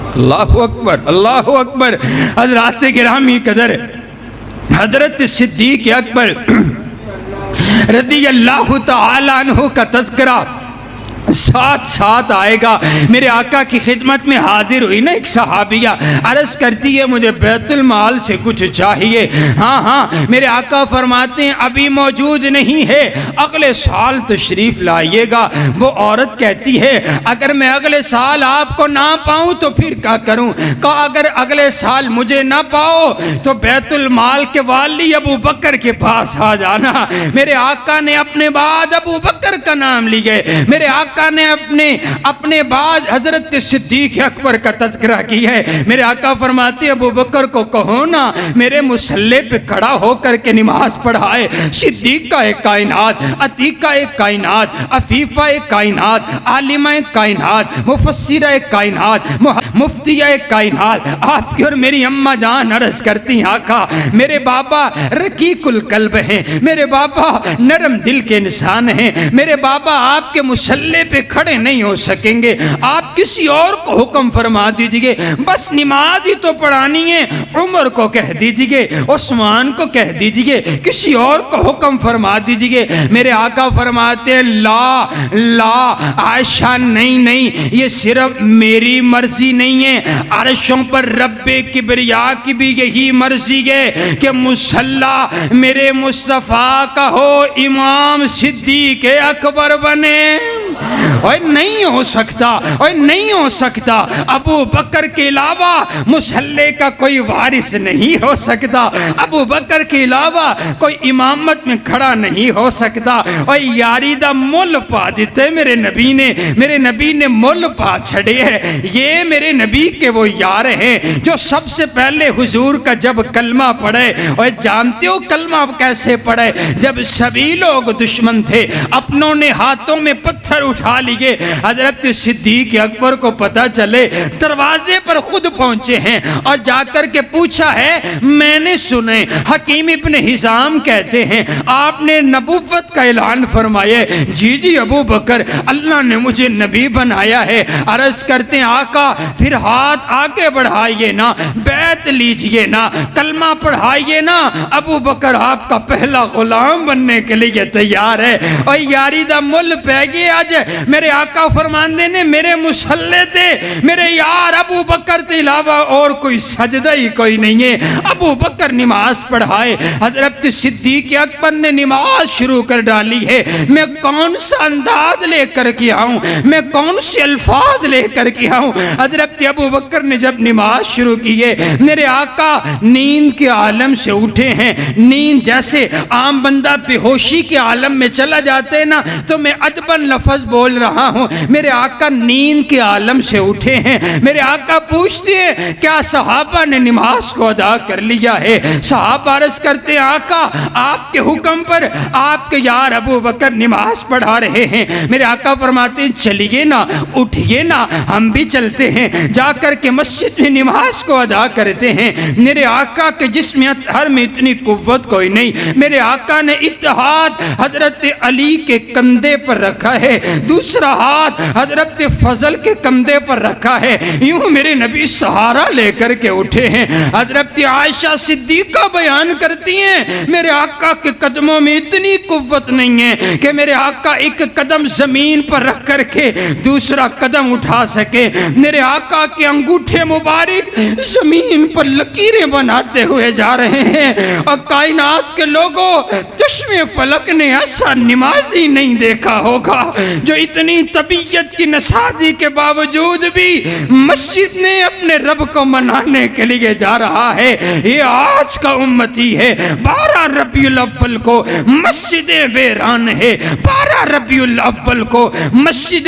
[SPEAKER 1] अल्लाहु अकबर, अल्लाहु अकबर। हज़रात गिरामी कदर, हज़रत सिद्दीक अकबर रज़ी अल्लाह तआला अन्हु का तज़किरा साथ साथ आएगा। मेरे आका की खिदमत में हाजिर हुई ना एक सहाबिया, अर्ज करती है मुझे बैतुल माल से कुछ चाहिए। हाँ, मेरे आका फरमाते हैं अभी मौजूद नहीं है, अगले साल तशरीफ लाइएगा। वो औरत कहती है अगर मैं अगले साल आपको ना पाऊँ तो फिर क्या करूँ? कहा अगर अगले साल मुझे ना पाओ तो बैतुल माल के वाली अबू बकर के पास आ जाना। मेरे आका ने अपने बाद अबू बकर का नाम लिए। मेरे आका ने अपने बाद हजरत सिद्दीक अकबर का तज़किरा की है। मेरे आका फरमाते अबू बकर को कहो ना मेरे मुसल्ले पे खड़ा होकर के नमाज पढ़ाए। सिद्दीका एक कायनात, अतीका एक कायनात, अफीफा एक कायनात, आलिमा एक कायनात, मुफस्सिरा एक कायनात, मुफ्तिया एक कायनात। आपकी और मेरी अम्मा जान अर्ज करती आका मेरे बाबा रकीकुल कल्ब हैं, मेरे बाबा नरम दिल के इंसान हैं, मेरे बाबा आपके मुसल्ले पे खड़े नहीं हो सकेंगे, आप किसी और को हुक्म फरमा दीजिए, बस नमाज ही तो पढ़ानी है। उमर को कह दीजिए, उस्मान को कह दीजिए, किसी और को हुक्म फरमा दीजिए। मेरे आका फरमाते हैं ला ला आयशा नहीं, ये सिर्फ मेरी मर्जी नहीं है, अर्शों पर रब्बे किबरिया की भी यही मर्जी है कि मुसल्ला मेरे मुस्तफा का हो, इमाम सिद्दीक अकबर बने। और नहीं हो सकता, और नहीं हो सकता, अबू बकर के अलावा मुसल्ले का कोई वारिस नहीं हो सकता, अबू बकर के अलावा कोई इमामत में खड़ा नहीं हो सकता। और यारी दा मुल पा दिते मेरे नबी ने मुल पा छड़े है। ये मेरे नबी के वो यार हैं जो सबसे पहले हुजूर का जब कलमा पढ़े, और जानते हो कलमा कैसे पढ़े? जब सभी लोग दुश्मन थे, अपनों ने हाथों में पत्थर पत्थर उठा लिए। हजरत सिद्दीक अकबर को पता चले, दरवाजे पर खुद पहुंचे हैं और जाकर के पूछा है, मैंने सुने हकीम इब्न हिजाम कहते हैं आपने नबुव्वत का ऐलान फरमाया। जी जी अबू बकर, अल्लाह ने मुझे नबी बनाया है। अर्ज करते हैं आका फिर हाथ आगे बढ़ाइए ना, बैत लीजिए ना, कलमा पढ़ाइए ना। अबू बकर आपका पहला गुलाम बनने के लिए तैयार है। और यारी दा मुल पै गए अज मेरे आका फरमांदे ने मेरे मुसल्ले ते मेरे यार अबू बकर के अलावा और कोई सजदा ही कोई नहीं है। अबू बकर नमाज पढ़ाए, हजरत सिद्दीक अकबर ने नमाज शुरू कर डाली है। मैं कौन सा अंदाज लेकर के आऊं, मैं कौन से अल्फाज लेकर के आऊं। हजरत अबू बकर ने जब नमाज शुरू की है, मेरे आका नींद के आलम से उठे हैं। नींद जैसे आम बंदा बेहोशी के आलम में चला जाते हैं ना, तो मैं अदबन लफ्ज बोल रहा हूं। मेरे आका नींद के आलम से उठे हैं। मेरे आका पूछते हैं क्या सहाबा ने नमाज को अदा कर लिया है। सहाबा अर्ज करते हैं आका आपके हुक्म पर आपके यार अबू बकर नमाज पढ़ा रहे हैं। मेरे आका फरमाते हैं चलिए ना, उठिए ना, हम भी चलते हैं, जाकर के मस्जिद में नमाज को अदा करते हैं। मेरे आका के जिस्म हर में इतनी कुव्वत कोई नहीं। मेरे आका ने एक हाथ हजरत अली के कंधे पर रखा है, दूसरा हाथ हजरत फजल के कंधे पर रखा है। यूं मेरे नबी सहारा लेकर के उठे हैं। हजरत आयशा सिद्दीका बयान करती हैं मेरे आका के कदमों में इतनी कुव्वत नहीं है कि मेरे आका एक कदम जमीन पर रख करके दूसरा कदम उठा सके। मेरे आका के अंगूठे मुबारक जमीन पर लकीरें बनाते हुए जा रहे हैं। और कायनात के लोगों, चश्मे फलक ने ऐसा नमाजी नहीं देखा होगा जो इतनी तबीयत की नसादी के बावजूद भी मस्जिद में अपने रब को मनाने के लिए जा रहा है। ये आज का उम्मती है। 12 रबीउल अव्वल को मस्जिद वेरान है, 12 रबीउल अव्वल को मस्जिद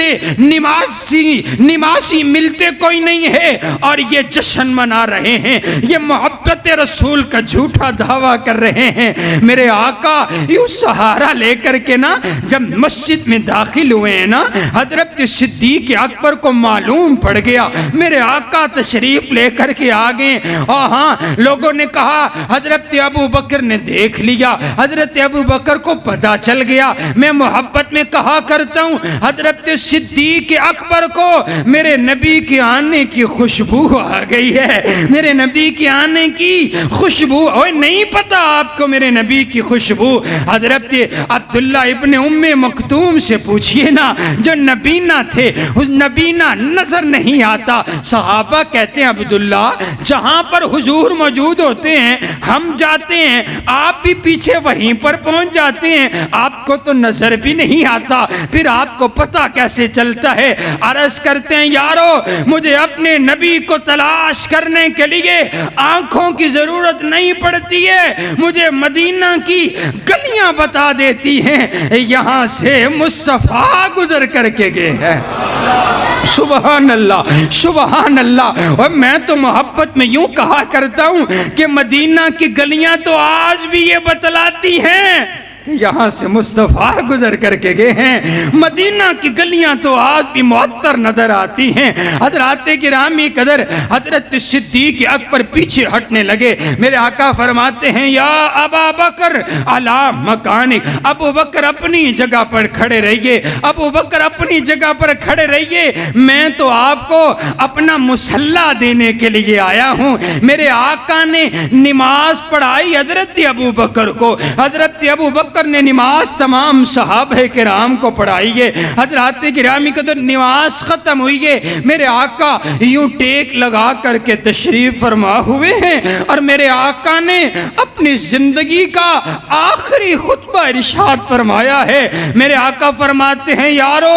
[SPEAKER 1] निमासी मिलते कोई नहीं है और ये जश्न मना रहे हैं, ये मोहब्बत रसूल का झूठा दावा कर रहे हैं। मेरे आका यूं सहारा लेकर के ना जब मस्जिद में दाखिल हुए हैं ना, हजरत सिद्दीक अकबर को मालूम पड़ गया मेरे आका तशरीफ लेकर के आ गए। और हाँ, लोगों ने कहा हजरत अबू बकर ने देख लिया। हजरत अबू बकर को पता चल गया। मैं मोहब्बत में कहा करता हूँ हजरत सिद्दीक अकबर को मेरे नबी के आने की खुशबू आ गई है, मेरे नबी के आने की खुशबू। और नहीं पता आपको मेरे नबी की खुशबू? हजरत अब्दुल्ला इब्ने उम्मे मखतूम से पूछिए ना, जो नबीना थे, उस नबीना नजर नहीं आता। सहाबा कहते हैं अब्दुल्ला जहां पर हुजूर मौजूद होते हैं हम जाते हैं, आप भी पीछे वहीं पर पहुंच जाते हैं, आपको तो नजर भी नहीं आता, फिर आपको पता कैसे चलता है? अर्ज करते हैं यारो मुझे अपने नबी को तलाश करने के लिए आंखों की जरूरत नहीं पड़ती है, मुझे मदीना की गलियां बता देती हैं, यहां से मुस्तफा गुजर करके गए हैं। सुबहान अल्लाह, सुबहान अल्लाह। और मैं तो मोहब्बत में यूं कहा करता हूं कि मदीना की गलियां तो आज भी ये बतलाती हैं कि यहाँ से मुस्तफ़ा गुजर करके गए हैं। मदीना की गलियां तो आज भी मुअत्तर नजर आती हैं। हजरत गिरामी कदर हजरत सिद्दीक अकबर पीछे हटने लगे। मेरे आका फरमाते हैं या अबा बकर अला मकानिक, अबू बकर अपनी जगह पर खड़े रहिए, अबू बकर अपनी जगह पर खड़े रहिए, मैं तो आपको अपना मुसल्ला देने के लिए आया हूँ। मेरे आका ने नमाज पढ़ाई हजरत अबू बकर को, हजरत अबू बकर ने नमाज तमाम सहाबे किराम को पढ़ाई है। हजरत गिरामी कदर नमाज खत्म हुई है, मेरे आका यूं टेक लगा करके तशरीफ फरमा हुए हैं और मेरे आका ने अपनी जिंदगी का आखिरी खुतबा इरशाद फरमाया है। मेरे आका फरमाते हैं यारो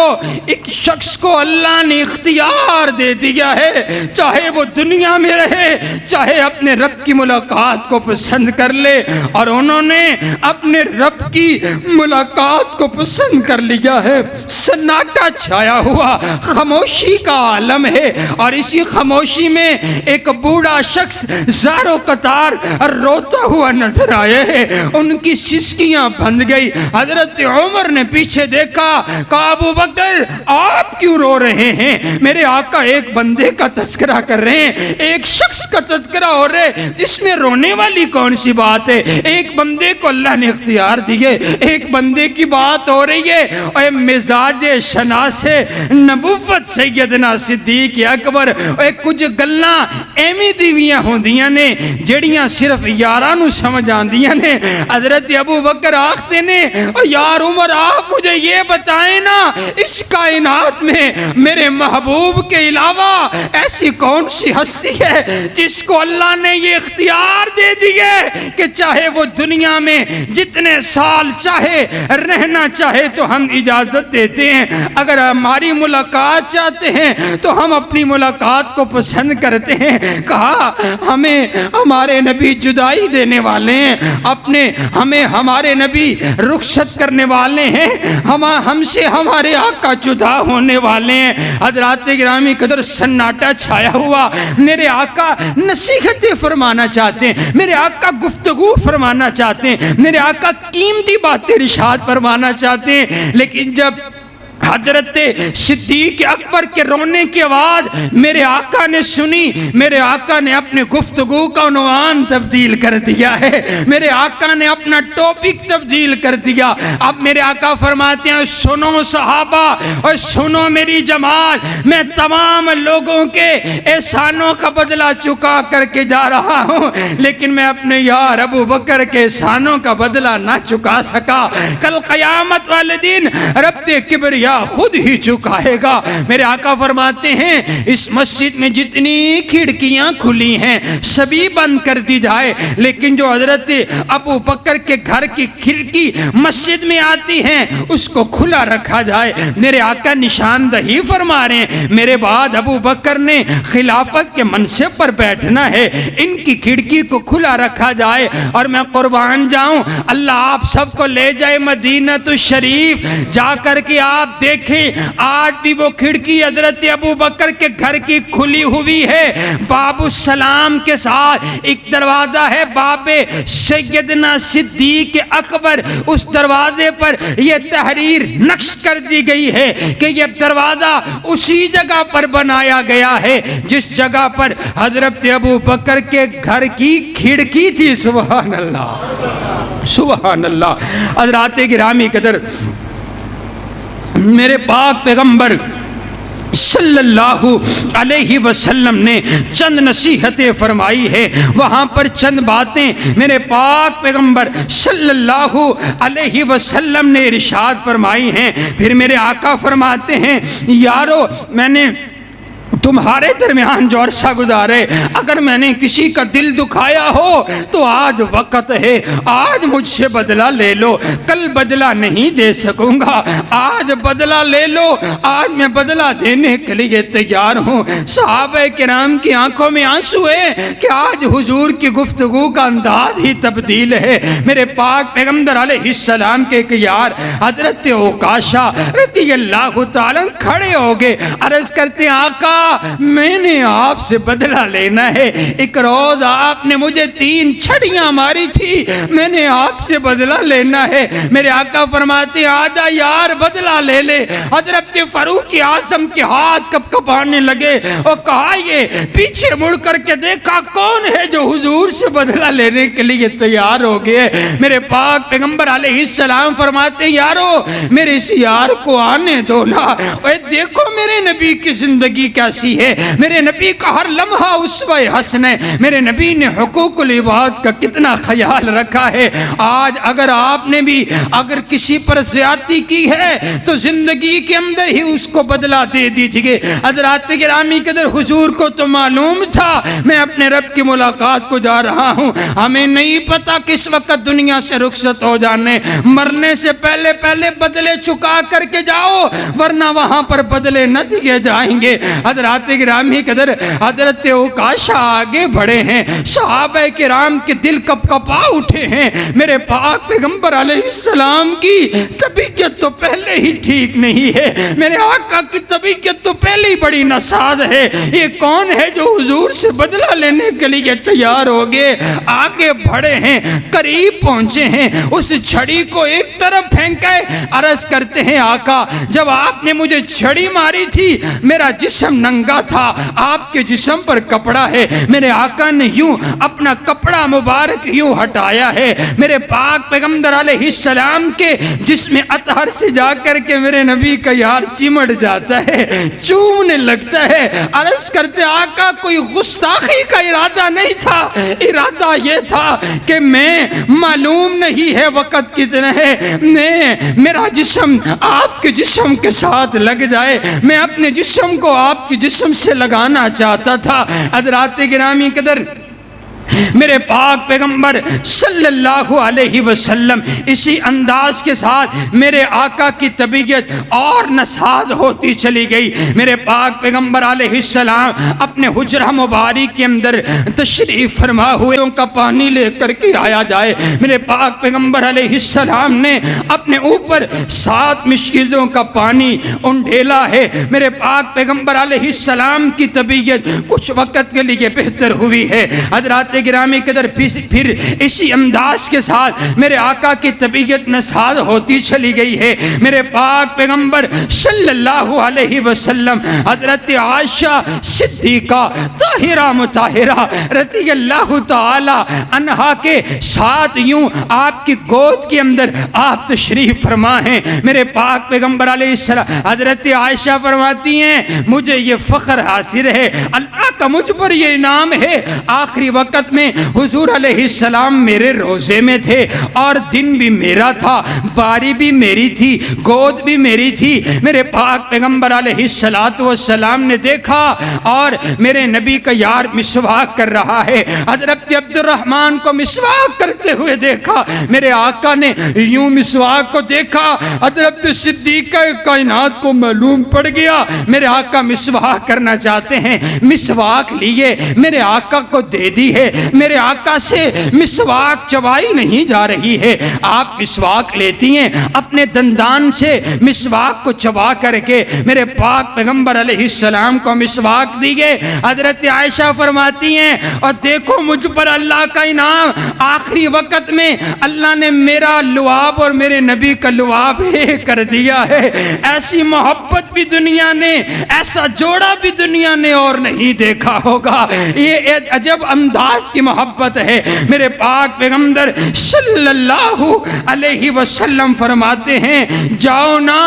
[SPEAKER 1] एक शख्स को अल्लाह ने इख्तियार दे दिया है, चाहे वो दुनिया में रहे चाहे अपने रब की मुलाकात को पसंद कर ले, और उन्होंने अपने रब की मुलाकात को पसंद कर लिया है। सन्नाटा छाया हुआ खामोशी का आलम है और इसी खामोशी में एक बूढ़ा शख्स ज़ारो कतार रोता हुआ नजर आया है। उनकी सिसकियां बंध गई। हजरत उमर ने पीछे देखा, कहा अबू बकर आप क्यों रो रहे हैं? मेरे आका एक बंदे का तस्करा कर रहे हैं, एक शख्स का तस्करा हो रहे, इसमें रोने वाली कौन सी बात है? एक बंदे को अल्लाह ने इख्तियार दिए, एक बंदे की बात हो रही है। और मिजाज शनासे नबुव्वत सैयदना सिद्दीक अकबर कुछ गल्लां एवें दीवियां होंदियां ने जड़ियां सिर्फ यारां नूं समझ आंदियां ने। हजरत अबू बकर आखते ने, यार उमर आप मुझे ये बताएं ना, इस कायनात में मेरे महबूब के अलावा ऐसी कौन सी हस्ती है जिसको अल्लाह ने ये इख्तियार दे दिए कि चाहे वो दुनिया में जितने साल चाहे रहना चाहे तो हम इजाजत देते हैं। अगर हमारी मुलाकात चाहते हैं तो हम अपनी मुलाकात को पसंद करते हैं। कहा हमें हमारे नबी जुदाई देने वाले हैं, अपने हमें हमारे नबी रुखसत करने वाले हैं, हमसे हमारे आका जुदा होने वाले हैं। हज़रात गिरामी कदर सन्नाटा छाया हुआ। मेरे आका नसीहतें फरमाना चाहते हैं, मेरे आका गुफ्तगू फरमाना चाहते हैं, मेरे आका कीमती बातें इरशाद फरमाना चाहते हैं। लेकिन जब हजरत सिद्दीक अकबर के रोने की आवाज मेरे आका ने सुनी, मेरे आका ने अपने गुफ्तगू का उन्वान तब्दील कर दिया है, मेरे आका ने अपना टॉपिक तब्दील कर दिया। अब मेरे आका फरमाते हैं, सुनो सहाबा और सुनो मेरी जमात, मैं तमाम लोगों के एहसानों का बदला चुका करके जा रहा हूँ, लेकिन मैं अपने यार अबू बकर के एहसानों का बदला ना चुका सका। कल क़यामत वाले दिन रब किब्रिया खुद ही चुकाएगा। मेरे आका फरमाते हैं, इस मस्जिद में जितनी खिड़कियां खुली हैं सभी बंद कर दी जाए, लेकिन जो हजरत अबू बकर के घर की खिड़की मस्जिद में आती है उसको खुला रखा जाए। मेरे आका निशानदही फरमा रहे हैं, मेरे बाद अबू बकर ने खिलाफत के मनसब पर बैठना है, इनकी खिड़की को खुला रखा जाए। और मैं कुर्बान जाऊं, अल्लाह आप सबको ले जाए मदीना तो शरीफ, जाकर के आप देखें आज भी वो खिड़की हजरत अबू बकर के घर की खुली हुई है। बाबू सलाम के साथ एक दरवाजा है, बाबे सैयदना सिद्दीक अकबर, उस दरवाजे पर यह तहरीर नक्श कर दी गई है कि यह दरवाजा उसी जगह पर बनाया गया है जिस जगह पर हजरत अबू बकर के घर की खिड़की थी। सुभान अल्लाह, सुभान अल्लाह। हज़रात गिरामी कदर, मेरे पाक पैगंबर सल्लल्लाहु अलैहि वसल्लम ने चंद नसीहतें फरमाई है, वहाँ पर चंद बातें मेरे पाक पैगंबर सल्लल्लाहु अलैहि वसल्लम ने इरशाद फरमाई हैं। फिर मेरे आका फरमाते हैं, यारो मैंने तुम्हारे दरमियान जो अरसा गुजारे, अगर मैंने किसी का दिल दुखाया हो तो आज वक्त है, आज मुझसे बदला ले लो, कल बदला नहीं दे सकूंगा, आज बदला ले लो, आज मैं बदला देने के लिए तैयार हूँ। सहाबा किराम की आंखों में आंसू है कि आज हुजूर की गुफ्तगू का अंदाज ही तब्दील है। मेरे पाक पैगंबर अलैहिस्सलाम के एक यार हजरत ओकाशा रज़ियल्लाहु ताला खड़े हो गए, अर्ज करते आका मैंने आपसे बदला लेना है, एक रोज आपने मुझे 3 छड़ियां मारी थी, मैंने आपसे बदला लेना है। मेरे आका फरमाते आजा यार बदला ले ले। हजरत फारूक आजम के हाथ कपकपाने लगे और कहा ये पीछे मुड़ करके देखा कौन है जो हुजूर से बदला लेने के लिए तैयार हो गए। मेरे पाक पैगंबर अलैहिस्सलाम फरमाते यारो मेरे इस यार को आने दो ना, देखो मेरे नबी की जिंदगी कैसी है, मेरे नबी का हर लम्हा उस्वा हसन है, मेरे नबी ने हुकूकुल इबाद का कितना ख्याल रखा है। आज अगर आपने भी अगर किसी पर ज्यादती की है तो जिंदगी के अंदर ही उसको बदला दे दीजिए। हज़रात गिरामी कदर, हुजूर को तो मालूम था मैं अपने रब की मुलाकात को जा रहा हूँ, हमें नहीं पता किस वक्त दुनिया से रुखसत हो जाने, मरने से पहले पहले बदले चुका करके जाओ वरना वहां पर बदले न दिए जाएंगे। हज़रात हजरात गिरामी कदर हजरत उकाशा आगे बढ़े हैं, सहाबा किराम के दिल कपकपा उठे हैं। मेरे पाक पैगंबर अलैहिस्सलाम की तबीयत तो पहले ही ठीक नहीं है, मेरे आका की तबीयत तो पहले ही बड़ी नसाद है। ये कौन है जो हुजूर से बदला लेने के लिए तैयार हो गए? आगे बढ़े हैं, करीब पहुंचे हैं, उस छड़ी को एक तरफ फेंके, अर्ज करते हैं आका जब आपने मुझे छड़ी मारी थी मेरा जिस्म नंगा था, आपके जिस्म पर कपड़ा है। मेरे आका ने यूं अपना कपड़ा मुबारक यूं हटाया है, मेरे पाक पैगंबर अलैहिस्सलाम के जिसमें अतहर से जाकर के मेरे नबी का यार चिमट जाता है, चूमने लगता है। अर्ज करते आका कोई गुस्ताखी का इरादा नहीं था, इरादा ये था कि मैं मालूम नहीं है वक़्त कितना है, मेरा जिस्म आपके जिस्म के साथ लग जाए, मैं अपने जिस्म को आपके जिस्म से लगाना चाहता था। हज़रात गिरामी कदर मेरे पाक पैगंबर सल्लल्लाहु अलैहि वसल्लम इसी अंदाज के साथ मेरे आका की तबीयत और नसाद होती चली गई। मेरे पाक पैगंबर अलैहिस्सलाम अपने हुजरा मुबारक के अंदर तशरीफ फरमा हुए का पानी लेकर के आया जाए। मेरे पाक पैगंबर अलैहिस्सलाम ने अपने ऊपर 7 मिश्किलों का पानी उंडेला है। मेरे पाक पैगंबर अलैहिस्सलाम की तबीयत कुछ वक़्त के लिए बेहतर हुई है। हज़रात गिरामी कदर फिर इसी अंदाज के साथ मेरे आका की तबीयत नसाद होती चली गई है। मेरे पाक पैगंबर सल्लल्लाहु अलैहि वसल्लम हजरत आयशा सिद्दीका ताहिरा मुताहिरा रज़ियल्लाहु ताला अन्हा के साथ यूं आपकी गोद के अंदर आप तशरीफ फरमा हैं। मेरे पाक पैगंबर अलैहिस्सलाम हजरत आयशा फरमाती हैं मुझे ये फ़ख्र हासिल है, अल्लाह का मुझ पर ये इनाम है, आखिरी वक़्त में हुजूर अलैहिस्सलाम मेरे रोजे में थे और दिन भी मेरा था, बारी भी मेरी थी, गोद भी मेरी थी। मेरे पाक पैगंबर अलैहिस्सलातु वस्सलाम ने देखा और मेरे नबी का यार मिसवाक कर रहा है। हजरत अब्दुर्रहमान को मिसवाक करते हुए देखा, मेरे आका ने यूं मिसवाक को देखा, हजरत सिद्दीक़ा कायनात को मालूम पड़ गया मेरे आका मिसवाक करना चाहते हैं। मिसवाक लिए मेरे आका को दे दी है, मेरे आका से मिसवाक चबाई नहीं जा रही है। आप मिसवाक लेती हैं, अपने दंदान से मिसवाक को चबा करके मेरे पाक पैगंबर अलैहिस्सलाम को मिसवाक दिए। हजरत आयशा फरमाती हैं और देखो मुझ पर अल्लाह का इनाम, आखिरी वक़्त में अल्लाह ने मेरा लुआब और मेरे नबी का लुआब एक कर दिया है। ऐसी मोहब्बत भी दुनिया ने, ऐसा जोड़ा भी दुनिया ने और नहीं देखा होगा। ये अजब अंदाज की मोहब्बत है। मेरे पाक पैगंबर सल्लल्लाहु अलैहि वसल्लम फरमाते हैं जाओ ना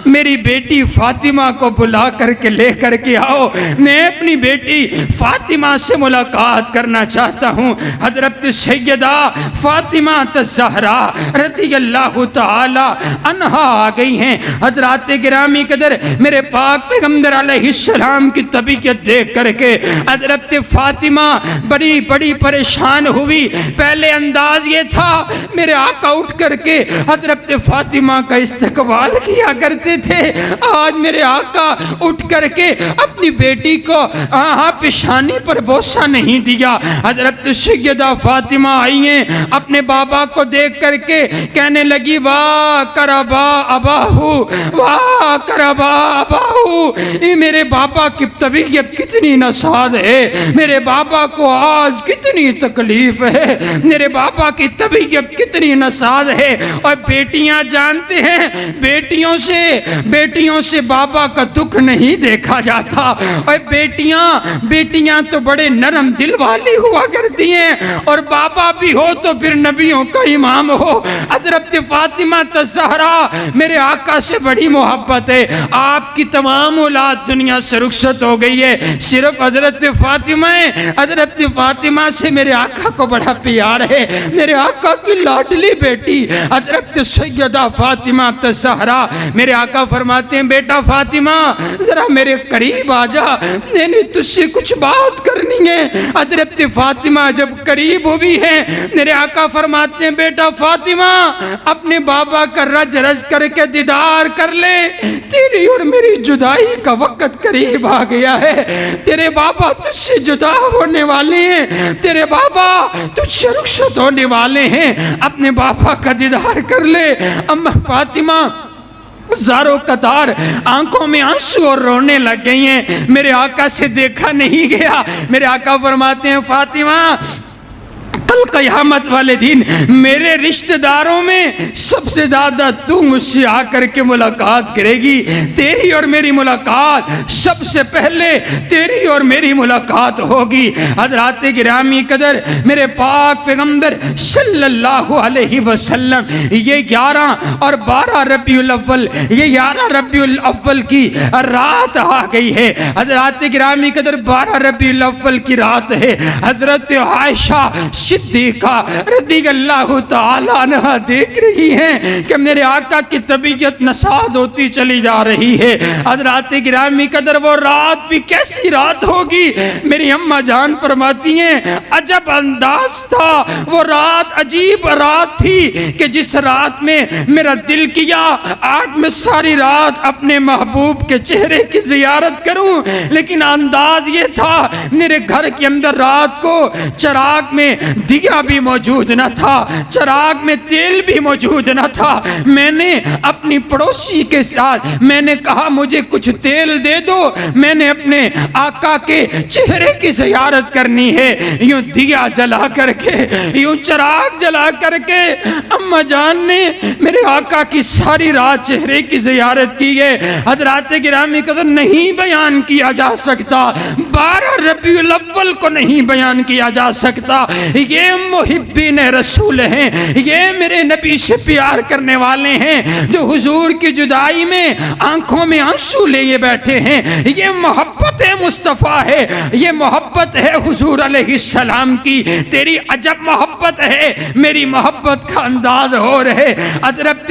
[SPEAKER 1] मेरी बेटी फातिमा को बुला करके ले करके आओ, मैं अपनी बेटी फातिमा से मुलाकात करना चाहता हूँ। हजरत सैयदा फातिमा ज़हरा रज़ियल्लाहु ताला अन्हा आ गई हैं। हजरात गिरामी कदर मेरे पाक पैगंबर अलैहिस्सलाम की तबीयत देख करके हजरत फातिमा बड़ी बड़ी परेशान हुई। पहले अंदाज ये था मेरे आका उठ करके हजरत फातिमा का इस्तकबाल किया करते थे, आज मेरे आका उठ करके अपनी बेटी को पेशानी पर बोसा नहीं दिया। हजरत सैयदा फातिमा आई हैं, अपने बाबा को देख करके कहने लगी वाह करबा अबाहू, वाह करबा अबाहू, ये मेरे बाबा की तबीयत कितनी नसाद है, मेरे बाबा को आज कितनी तकलीफ है, मेरे बाबा की तबीयत कितनी नसाद है। और बेटियां जानते हैं बेटियों से बाबा का दुख नहीं देखा जाता। और बेटियां तो बड़े नरम दिल वाली हुआ करती हैं, और बाबा भी हो तो फिर नबियों का इमाम हो। हजरत फातिमा ज़हरा मेरे आका से बड़ी मोहब्बत है, आपकी तमाम औलाद दुनिया से रुखसत हो गई है, सिर्फ हजरत फातिमा है। हजरत फातिमा से मेरे आका को बड़ा प्यार है, मेरे आका की लाडली बेटी हजरत सैयदा फातिमा ज़हरा। मेरे आका फरमाते हैं बेटा फातिमा जरा मेरे करीब आ जा, मैंने तुझसे कुछ बात करनी है। हजरत फातिमा जब करीब हुई है मेरे आका फरमाते हैं बेटा फातिमा अपने बाबा का रज रज करके दीदार कर ले, तेरी और मेरी जुदाई का वक्त करीब आ गया है, तेरे बाबा तुझसे जुदा होने वाले हैं, तेरे बाबा तुझसे रुखसत होने वाले हैं, अपने बाबा का दीदार कर ले। अम्मा फातिमा ज़ारो कतार आंखों में आंसू और रोने लग गई हैं। मेरे आका से देखा नहीं गया। मेरे आका फरमाते हैं, फातिमा कल क़यामत वाले दिन मेरे रिश्तेदारों में सबसे ज्यादा तू मुझसे आकर के मुलाकात करेगी। तेरी और मेरी मुलाकात सबसे पहले तेरी और मेरी मुलाकात होगी। हज़रात गिरामी कदर मेरे पाक पैगंबर सल्लल्लाहु अलैहि वसल्लम ये 11 और 12 रबीउल अव्वल, ये 11 रबीउल अव्वल की रात आ गई है। हज़रात गिरामी कदर 12 रबीउल अव्वल की रात है। हज़रत आयशा सिद्दीक़ा रज़ियल्लाहु ताला अन्हा देख रही हैं कि मेरे आका की तबीयत नसाद होती चली जा रही है। हज़रात गिरामी कदर वो रात भी कैसी रात होगी। मेरी अम्मा जान फरमाती हैं, अजब अंदाज था, वो रात अजीब रात थी कि जिस रात में मेरा दिल किया आज मैं सारी रात अपने महबूब के चेहरे की ज़ियारत करूं, लेकिन अंदाज ये था मेरे घर के अंदर रात को चराग में दिया भी मौजूद न था, चराग में तेल भी मौजूद न था। मैंने अपनी पड़ोसी के साथ मैंने कहा मुझे कुछ तेल दे दो, मैंने अपने आका के चेहरे की ज़ियारत करनी है। यूं दिया जला करके, यूं चराग जला करके अम्मा जान ने मेरे आका की सारी रात चेहरे की ज़ियारत की है। हज़रात गिरामी कदर नहीं बयान किया जा सकता, 12 रबीउल अव्वल को नहीं बयान किया जा सकता। ये मुहिब्बीन रसूल हैं, ये मेरे नबी से प्यार करने वाले हैं जो हुजूर की जुदाई में आंखों में आंसू लिए बैठे हैं। ये मोहब्बत मुस्तफ़ा है, ये मोहब्बत है हुजूर अलैहिस्सलाम की। तेरी अजब मोहब्बत है, मेरी मोहब्बत का अंदाज हो रहे। हज़रत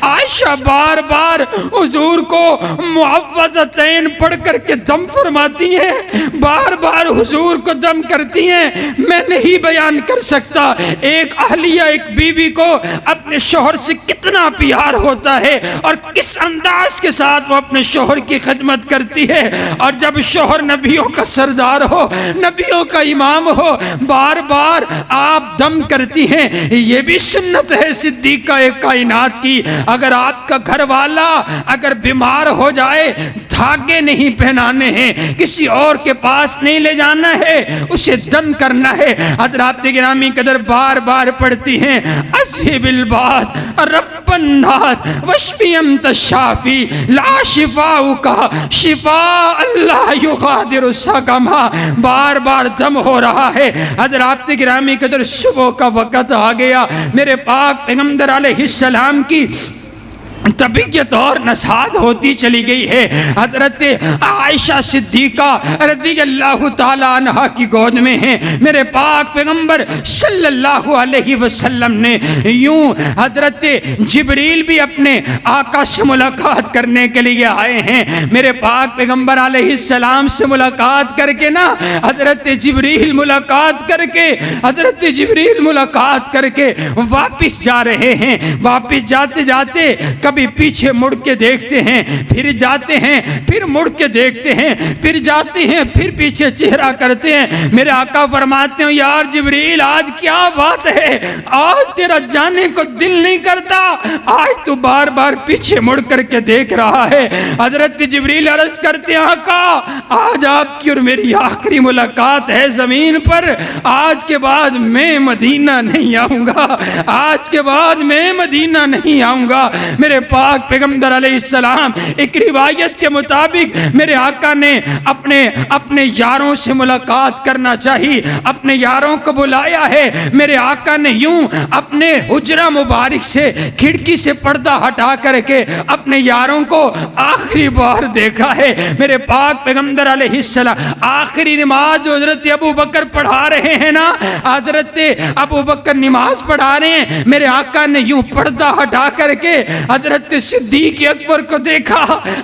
[SPEAKER 1] आयशा बार बार हुजूर को मुअव्वज़तैन पढ़ करके दम फरमाती हैं, बार बार हुजूर को दम करती हैं। मैं नहीं बयान कर सकता एक अहलिया, एक बीवी को अपने शोहर से कितना प्यार होता है और किस अंदाज के साथ वो अपने शोहर की खिदमत करती है। और जब शोहर नबियों का सरदार हो, नबियों का इमाम हो, बार बार आप दम करती हैं। ये भी सुन्नत है सिद्दीक़ा कायनात की। अगर आपका घर वाला अगर बीमार हो जाए, धागे नहीं पहनाने हैं, किसी और के पास नहीं ले जाना है, उसे दम करना है। हज़रात गिरामी कदर बार बार पढ़ती हैं, अज़हिबिल बास रब्बन नास वश्फी अंत शाफी ला शिफाउका शिफा अल्लाह युगादिरु सकमा। बार बार दम हो रहा है। हज़रात गिरामी कदर सुबह का वक़्त आ गया। मेरे पाक पैगंबर अलैहिस्सलाम की तबीयत और नसाद होती चली गई है। हज़रत आयशा सिद्दीक़ा रज़ियल्लाहु ताला अन्हा की गोद में है। मेरे पाक पैगंबर सल्लल्लाहु अलैहि वसल्लम ने यूं हज़रत जिब्रील भी अपने आका से मुलाकात करने के लिए आए हैं। मेरे पाक पैगंबर अलैहिस्सलाम से मुलाकात करके ना हज़रत जिब्रील मुलाकात करके वापिस जा रहे हैं। वापिस जाते जाते कभी पीछे मुड़ के देखते हैं, फिर जाते हैं, फिर मुड़ के देखते हैं, फिर जाते हैं, फिर पीछे चेहरा करते हैं। मेरे आका फरमाते हैं, यार जिब्रील आज क्या बात है, आज तेरा जाने को दिल नहीं करता, आज तू बार बार पीछे मुड़ करके देख रहा है। हजरत जिब्रील अर्ज करते हैं, आका आज आपकी और मेरी आखिरी मुलाकात है जमीन पर, आज के बाद मैं मदीना नहीं आऊंगा, आज के बाद मैं मदीना नहीं आऊंगा। मेरे पाक पैगंबर अलैहिस्सलाम एक रिवायत के मुताबिक मेरे आका ने अपने यारों से मुलाकात करना चाहिए, अपने यारों को बुलाया है। मेरे आका ने यूं अपने हुजरा मुबारक से खिड़की से पर्दा हटा करके अपने यारों को आखिरी बार देखा है। मेरे पाक पैगंबर अलैहिस्सलाम आखिरी नमाज जो हजरत अबू बकर पढ़ा रहे हैं ना, हजरत अबू बकर नमाज पढ़ा रहे हैं, मेरे आका ने यूं पर्दा हटा करके हजरत हजरत सिद्दीक अकबर को देखा,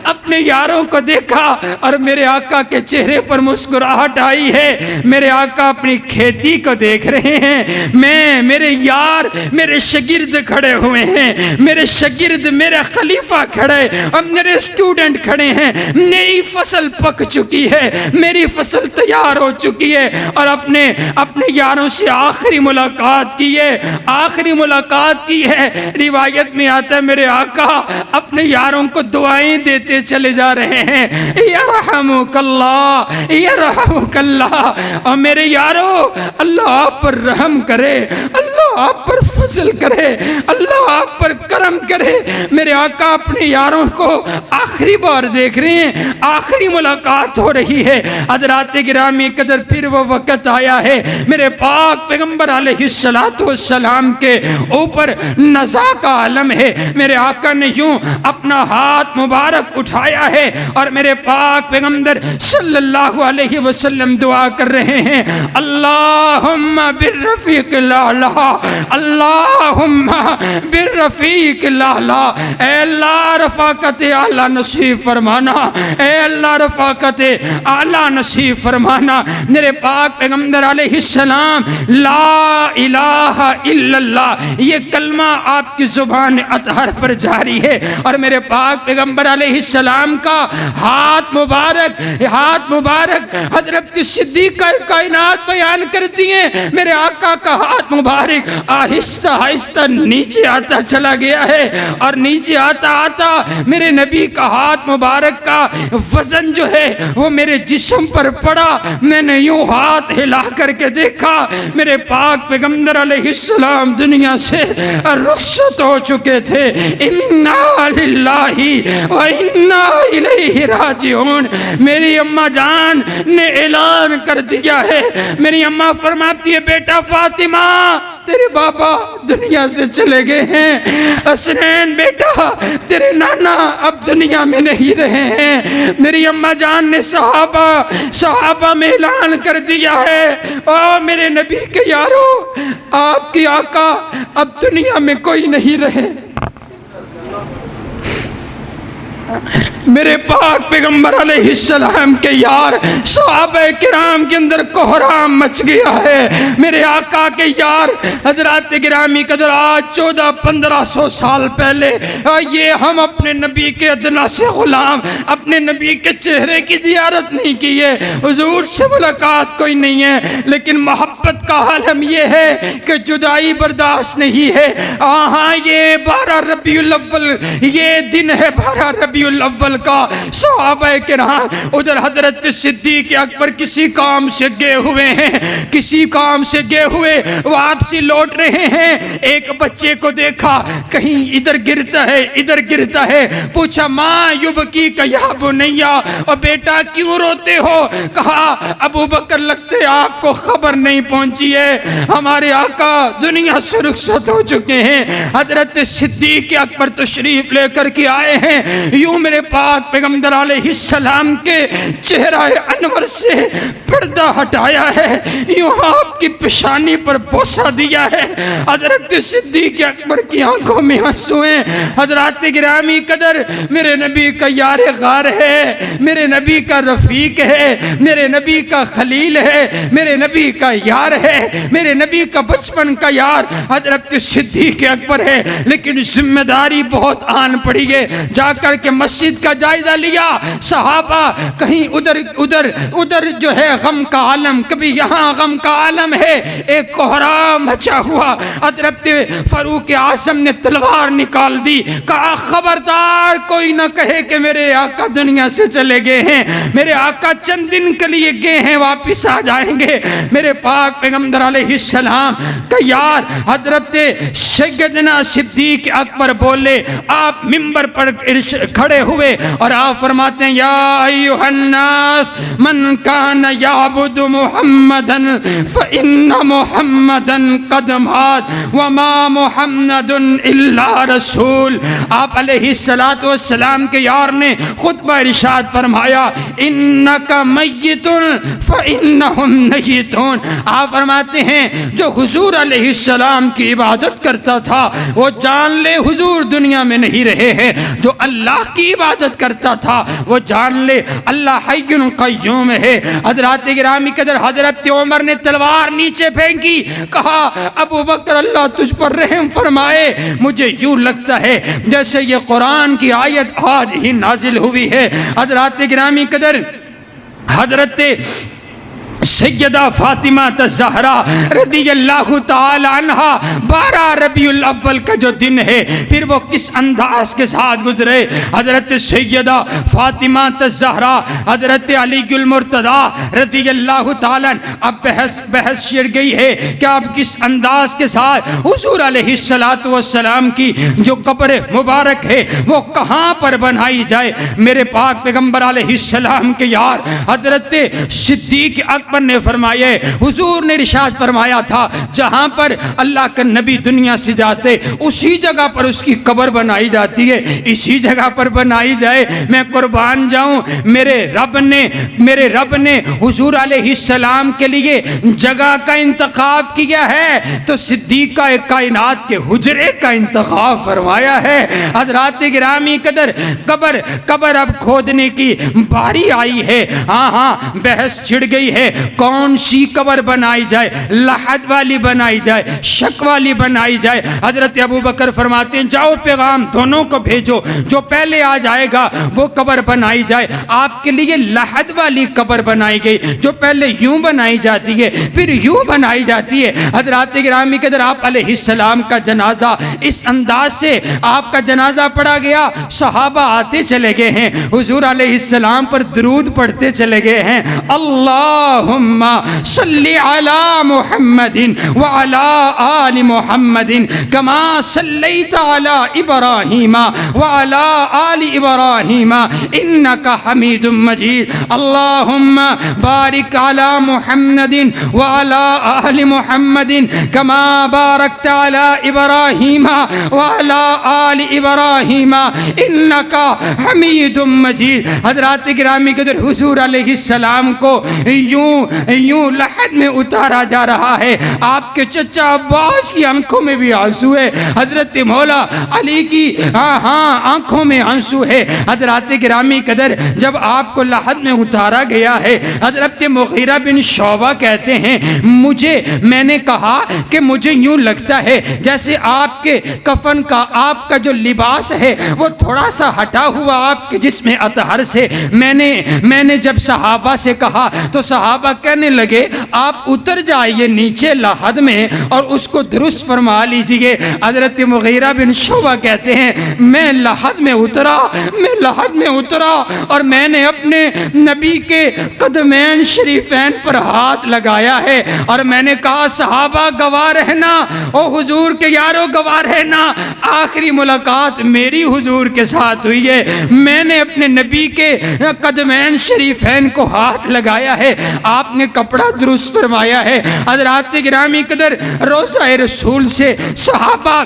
[SPEAKER 1] अपने यारों को देखा और मेरे आका के चेहरे पर मुस्कुराहट आई है। मेरे आका अपनी खेती को देख रहे हैं, मैं, मेरे यार, मेरे शागिर्द खड़े हुए हैं, मेरे शागिर्द, मेरा खलीफा खड़े और मेरे स्टूडेंट खड़े हैं। मेरी फसल पक चुकी है, मेरी फसल तैयार हो चुकी है और अपने यारों से आखिरी मुलाकात की है, आखिरी मुलाकात की है। रिवायत में आता है मेरे आका अपने यारों को दुआएं देते चले जा रहे हैं, यरहमुकल्लाह यरहमुकल्लाह। और मेरे यारों, अल्लाह आप पर रहम करे, अल्लाह आप पर फजल करे, अल्लाह आप पर करम करे। मेरे आका अपने यारों को आखिरी बार देख रहे हैं, आखिरी मुलाकात हो रही है। हज़रात गिरामी कदर फिर वो वक़्त आया है, मेरे पाक पैगंबर अलैहिस्सलातु वस्सलाम के ऊपर नज़ा का आलम है। मेरे आका ने यूं अपना हाथ मुबारक उठाया है और मेरे पाक पैगंबर सल्लल्लाहु अलैहि वसल्लम दुआ कर रहे हैं, अल्लाहुम्मा बिर्रफीक लाला, अल्लाहुम्मा बिर्रफीक लाला। ऐ अल्लाह रफ़ाकत आला नसीब फरमाना, ऐ अल्लाह रफ़ाकत आला नसीब फरमाना। मेरे पाक पैगंबर अलैहिस्सलाम ला इलाहा इल्लल्लाह ये कलमा आपकी जुबान अतहर पर जारी है और मेरे पाक पैगंबर अलैहिस्सलाम का हाथ मुबारक हजरत सिद्दीक का कायनात बयान करती है। मेरे आका का हाथ मुबारक आहिस्ता आहिस्ता नीचे आता चला गया है और नीचे आता आता मेरे नबी का हाथ मुबारक का वजन जो है वो मेरे जिस्म पर पड़ा। मैंने यूं हाथ हिला करके देखा, मेरे पाक पैगंबर अलैहिस्सलाम दुनिया से रुखसत हो चुके थे। इन्ना लिल्लाहि व इन्ना इलैहि राजिऊन। मेरी अम्मा जान ने ऐलान कर दिया है, मेरी अम्मा फरमाती है, बेटा फातिमा तेरे बाबा दुनिया से चले गए हैं, हसनैन बेटा तेरे नाना अब दुनिया में नहीं रहे हैं। मेरी अम्मा जान ने सहाबा में ऐलान कर दिया है, ओ मेरे नबी के यारों, आपकी आका अब दुनिया में कोई नहीं रहे। मेरे पाक पैगंबर अलैहिस्सलाम के यार सहाबा किराम के अंदर कोहराम मच गया है। मेरे आका के यार हजरात गिरामी कदर आज 1400-1500 साल पहले ये हम अपने नबी के अदना से गुलाम अपने नबी के चेहरे की ज़ियारत नहीं की है, हुजूर से मुलाकात कोई नहीं है, लेकिन मोहब्बत का आलम ये है कि जुदाई बर्दाश्त नहीं है। हाँ ये 12 रबीउल अव्वल ये दिन है, 12 रबीउल अव्वल का। सहाबा किराम उधर हजरत सिद्दीक अकबर किसी काम से गए हुए हैं, किसी काम से गए हुए वापसी लौट रहे हैं। एक बच्चे को देखा कहीं इधर गिरता है इधर गिरता है, पूछा माँ युबकी कया बुनैया, और बेटा क्यों रोते हो? कहा अबू बकर लगते आपको खबर नहीं पहुंची है, हमारे आका दुनिया से रुखसत हो चुके हैं। हजरत सिद्दीक अकबर तशरीफ लेकर के आए हैं। यूं मेरे पाक पैगंबर अलैहिस्सलाम के चेहरा अनवर से पर्दा हटाया है, यूं आपकी पेशानी पर बोसा दिया है। हजरत सिद्दीक अकबर की आंखों में आंसू हैं। हजरत गिरामी कदर मेरे नबी का यार गार है, मेरे नबी का रफीक है, मेरे नबी का खलील है, मेरे नबी का यार है, मेरे नबी का बचपन का यार हजरत सिद्दीक अकबर है। लेकिन जिम्मेदारी बहुत आन पड़ी है। जाकर के मस्जिद का जायजा लिया, सहाबा कहीं उधर जो है गम का आलम, कभी यहाँ गम का आलम है। एक कोहराम मचा हुआ। हजरत फारूक आज़म ने तलवार निकाल दी, कहा खबरदार कोई ना कहे कि मेरे आका दुनिया से चले गए हैं, मेरे आका चंद दिन के लिए गए हैं, वापिस आ जाएंगे। मेरे पाक पैगंबर अलैहिस्सलाम का यार हजरत सैयदना सिद्दीक अकबर बोले, आप मिंबर पर खड़े हुए और आप फरमाते हैं, या अय्युहन्नास मन कान याबुदु मुहम्मदन फ़इन्न मुहम्मदन क़द मात व मा मुहम्मदुन इल्ला रसूल। आप अलैहिस्सलातु वस्सलाम के यार ने खुतबा इरशाद फरमाया, इन्नका मय्यितुन फ़इन्नहुम मय्यितून। आप फरमाते हैं जो हुजूर अलैहिस्सलाम की इबादत करता था वो जान ले हुजूर दुनिया में नहीं रहे हैं, जो अल्लाह की इबादत करता था वो जान ले अल्लाह हय्युन क़य्यूम है। हज़रात गिरामी कदर हज़रत उमर ने तलवार नीचे फेंकी, कहा अबू बकर अल्लाह तुझ पर रहम फरमाए, मुझे यूं लगता है जैसे ये कुरान की आयत आज ही नाजिल हुई है। हज़रात गिरामी कदर हज़रत सैयदा फातिमा ज़हरा रज़ियल्लाहु ताला अन्हा 12 रबीउल अव्वल का जो दिन है फिर वो किस अंदाज के साथ गुजरे। हज़रत सैयदा फातिमा ज़हरा हज़रत अलीउल मुर्तज़ा रज़ियल्लाहु ताला अब बहस छिड़ गई है कि अब किस अंदाज के साथ हुजूर अलैहिस्सलातु वस्सलाम की जो कब्र मुबारक है वो कहाँ पर बनाई जाए। मेरे पाक पैगम्बर अलैहिस्सलाम के यार हज़रत सिद्दीक़ अकबर ने फरमाया, हुजूर ने इरशाद फरमाया था जहां पर अल्लाह का नबी दुनिया से जाते उसी जगह पर उसकी कब्र बनाई जाती है, इसी जगह पर बनाई जाए। मैं कुर्बान जाऊं, मेरे रब ने हुजूर अलैहिस्सलाम के लिए जगह का इंतखाब किया है तो सिद्दीक का एक कायनात के हुजरे का इंतखाब फरमाया है। हज़रात गिरामी कदर कब्र अब खोदने की बारी आई है। हाँ बहस छिड़ गई है कौन सी कब्र बनाई जाए, लहद वाली बनाई जाए, शक वाली बनाई जाए। हजरत अबू बकर फरमाते हैं जाओ पैगाम दोनों को भेजो, जो पहले आ जाएगा वो कब्र बनाई जाए। आपके लिए लहद वाली कब्र बनाई गई जो पहले यूं बनाई जाती है फिर यूं बनाई जाती है। हजरात गिरामी कदर आप अलैहिस्सलाम का जनाजा इस अंदाज से आपका जनाजा पढ़ा गया, सहाबा आते चले गए हैं, हुजूर अलैहिस्सलाम पर दुरूद पढ़ते चले गए हैं। अल्लाहुम्मा सल्ली अला मुहम्मदिन व अला आलि मुहम्मदिन कमा सल्लैता अला इब्राहीमा व अला आलि इब्राहीमा इन्नका हमीदुम मजीद। अल्लाहुम्मा बारिक अला मुहम्मदिन व अला आलि मुहम्मदिन कमा बारकता अला इब्राहीमा व अला आलि इब्राहीमा इन्नका हमीदुम मजीद। हज़रात गिरामी कदर हुजूर अलैहिस्सलाम को यूं लहद में उतारा जा रहा है। आपके चचा अब्बास की आंखों में भी आंसू है, हजरत मौला अली की आंखों में आंसू है। हजरत गिरामी कदर जब आपको लहद में उतारा गया है, हजरत मुगीरा बिन शौबा कहते हैं मैंने कहा कि मुझे यूं लगता है जैसे आपके कफन का आपका जो लिबास है वो थोड़ा सा हटा हुआ आपके जिस्म अतहर से। मैंने जब सहाबा से कहा तो सहाबा कहने लगे आप उतर जाइए नीचे लहद में और उसको दुरुस्त फरमा लीजिए। हजरत मुगीरा बिन शौबा कहते हैं मैं लहद में उतरा और मैंने अपने नबी के कदमैन शरीफैन पर हाथ लगाया है और मैंने कहा सहाबा गवाह रहना, ओ हुजूर के यारो गवाह रहना, आखिरी मुलाकात मेरी हुजूर के साथ हुई है। मैंने अपने नबी के कदमैन शरीफैन को हाथ लगाया है, आपने कपड़ा दुरुस्त फरमाया है। हज़रात गिरामी कदर रोज़ा रसूल से सहाबा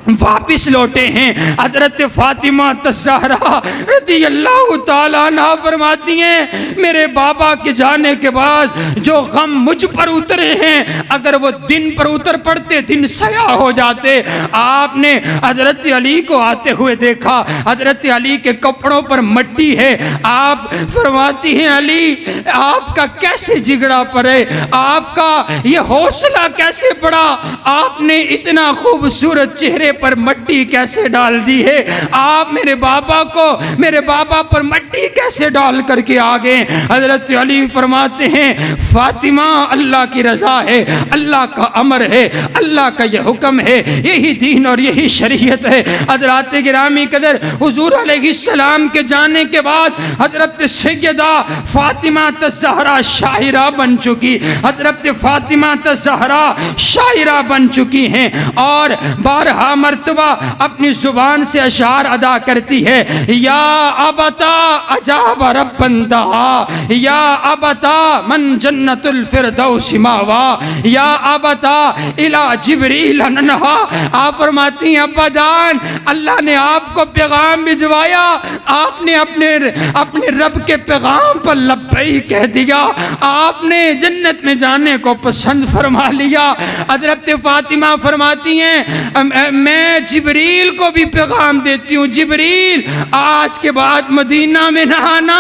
[SPEAKER 1] वापिस लौटे हैं। हज़रत फातिमा ज़हरा रज़ियल्लाहु ताला अन्हा फरमाती हैं मेरे बाबा के जाने के बाद जो गम मुझ पर उतरे हैं अगर वो दिन पर उतर पड़ते दिन सया हो जाते। आपने हज़रत अली को आते हुए देखा, हज़रत अली के कपड़ों पर मट्टी है। आप फरमाती हैं अली आपका कैसे जिगड़ा पड़े, आपका ये हौसला कैसे पड़ा, आपने इतना खूबसूरत चेहरे पर मट्टी कैसे डाल दी है, आप मेरे बाबा पर मट्टी कैसे डाल करके आ गए। हजरत अली फरमाते हैं फातिमा अल्लाह की रजा है, अल्लाह का अमर है, अल्लाह का यह हुक्म है, यही दीन और यही शरीयत है। हजरत गिरामी कदर हुजूर अलैहिस्सलाम के जाने के बाद हजरत सैयदा फातिमा तज़हरा शाहिरा बन चुकी, हजरत फातिमा तज़हरा शाहिरा बन चुकी हैं और 12 मरतबा अपनी जुबान से अशार अदा करती है। या अबता अजाब रब्बंदा, या अबता मन जन्नतुल फिरदौस मावा, या अबता इला जिब्रील नन्हा। आप फरमाती हैं अब्बादान, अल्लाह ने आपको पैगाम भिजवाया, आपने अपने रब के पैगाम पर लब्बैक कह दिया, आपने जन्नत में जाने को पसंद फरमा लिया। हज़रत फातिमा फरमाती हैं मैं जिब्रील को भी पैगाम देती हूँ, जिब्रील आज के बाद मदीना में नहाना,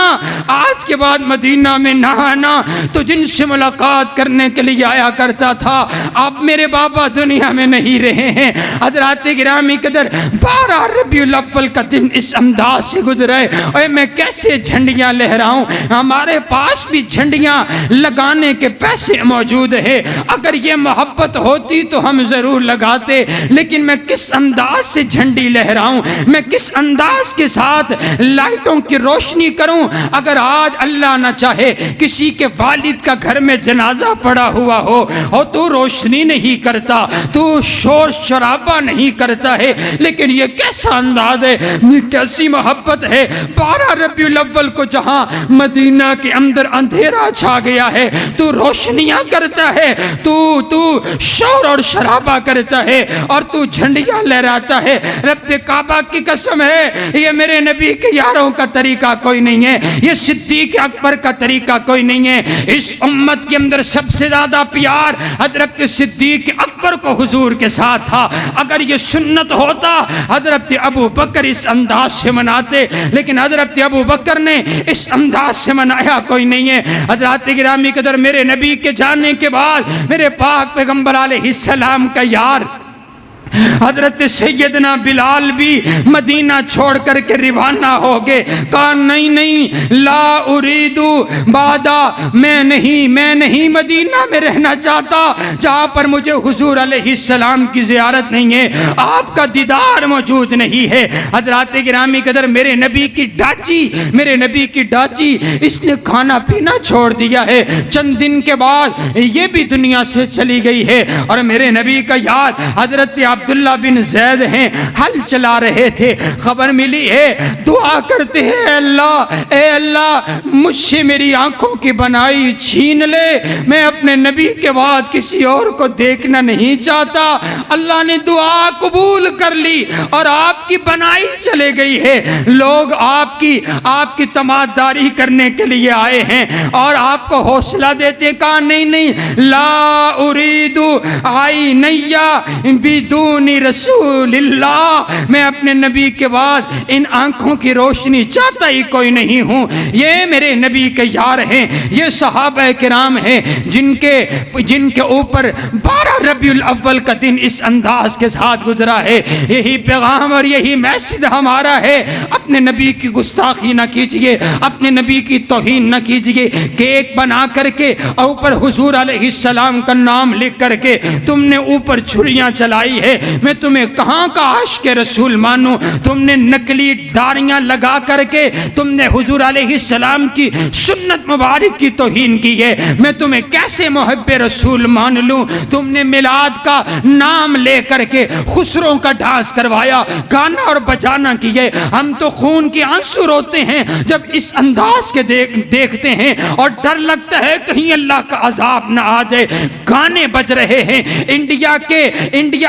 [SPEAKER 1] आज के बाद मदीना में नहाना। तो जिनसे मुलाकात करने के लिए आया करता था, अब मेरे बाबा दुनिया में नहीं रहे हैं। हज़रत गिरामी कदर 12 रबीउल अव्वल का दिन इस अंदाज से गुजरे। और मैं कैसे झंडियाँ लहराऊं, हमारे पास भी झंडियाँ लगाने के पैसे मौजूद है। अगर ये मोहब्बत होती तो हम ज़रूर लगाते, लेकिन मैं किस अंदाज से झंडी लहराऊं, मैं किस अंदाज के साथ लाइटों की रोशनी करूं। अगर आज अल्लाह ना चाहे किसी के वालिद का घर में जनाजा पड़ा हुआ हो तो रोशनी नहीं करता, तू शोर शराबा नहीं करता है, लेकिन ये कैसा अंदाज है, ये कैसी मोहब्बत है। 12 रबीउल अव्वल को जहां मदीना के अंदर अंधेरा छा गया है, तू रोशनियां करता है, तू शोर और शराबा करता है और तू झंडियां लहराता है। रब्बे काबा की कसम है, ये मेरे नबी के यारों का तरीका कोई नहीं है, ये सिद्दीक अकबर का तरीका कोई नहीं है। इस उम्मत के अंदर सबसे ज्यादा प्यार हजरत सिद्दीक अकबर को हुजूर के साथ था। अगर ये सुन्नत होता हजरत अबू बकर इस अंदाज से मनाते, लेकिन हजरत अबू बकर ने इस अंदाज से मनाया कोई नहीं है। हजरत गिरामी कदर मेरे नबी के जाने के बाद मेरे पाक पैगंबर अलैहिस्सलाम का यार हजरत सैयदना बिलाल भी मदीना छोड़ करके रवाना हो गए। कहा नहीं नहीं ला उरीदू बादा, मैं नहीं मदीना में रहना चाहता जहाँ पर मुझे हुजूर अलैहिस्सलाम की ज़ियारत नहीं है, आपका दीदार मौजूद नहीं है। हजरत गिरामी कदर मेरे नबी की डाची इसने खाना पीना छोड़ दिया है, चंद दिन के बाद ये भी दुनिया से चली गई है। और मेरे नबी का यार हजरत अब्दुल्ला बिन जैद हैं, हल चला रहे थे, खबर मिली है, दुआ करते हैं अल्लाह मुझसे मेरी आंखों की बनाई छीन ले, मैं अपने नबी के बाद किसी और को देखना नहीं चाहता। अल्लाह ने दुआ कबूल कर ली और आपकी बनाई चले गई है। लोग आपकी तमादारी करने के लिए आए हैं और आपको हौसला देते, कहा नहीं ला उरीदु आई नैया बिदूनी रसूलिल्लाह, मैं अपने नबी के बाद इन आंखों की रोशनी चाहता ही कोई नहीं हूँ। ये मेरे नबी के यार हैं, ये सहाबा किराम हैं जिनके ऊपर 12 रबीउल अव्वल का दिन इस अंदाज के साथ गुजरा है। यही पैगाम और यही मैसेज हमारा है, अपने नबी की गुस्ताखी न कीजिए, अपने नबी की तौहीन न कीजिए। केक बना करके और ऊपर हुजूर अलैहिस्सलाम का नाम लिख करके तुमने ऊपर छुरियां चलाई है, मैं तुम्हें कहाँ का आशिक़ रसूल मानूं। तुमने नकली दाढ़ियां लगा करके तुमने हुजूर अलैहिस्सलाम की सुन्नत मुबारक की तौहीन की है, मैं तुम्हें कैसे मुहब्बे रसूल मान लूं। तुमने मिलाद का नाम ले करके खुसरों का डांस करवाया, गाना और बजाना किए। हम तो खून के आंसू रोते हैं जब इस अंदाज के देखते हैं और डर लगता है कहीं अल्लाह का अजाब ना आ जाए। गाने बज रहे हैं, इंडिया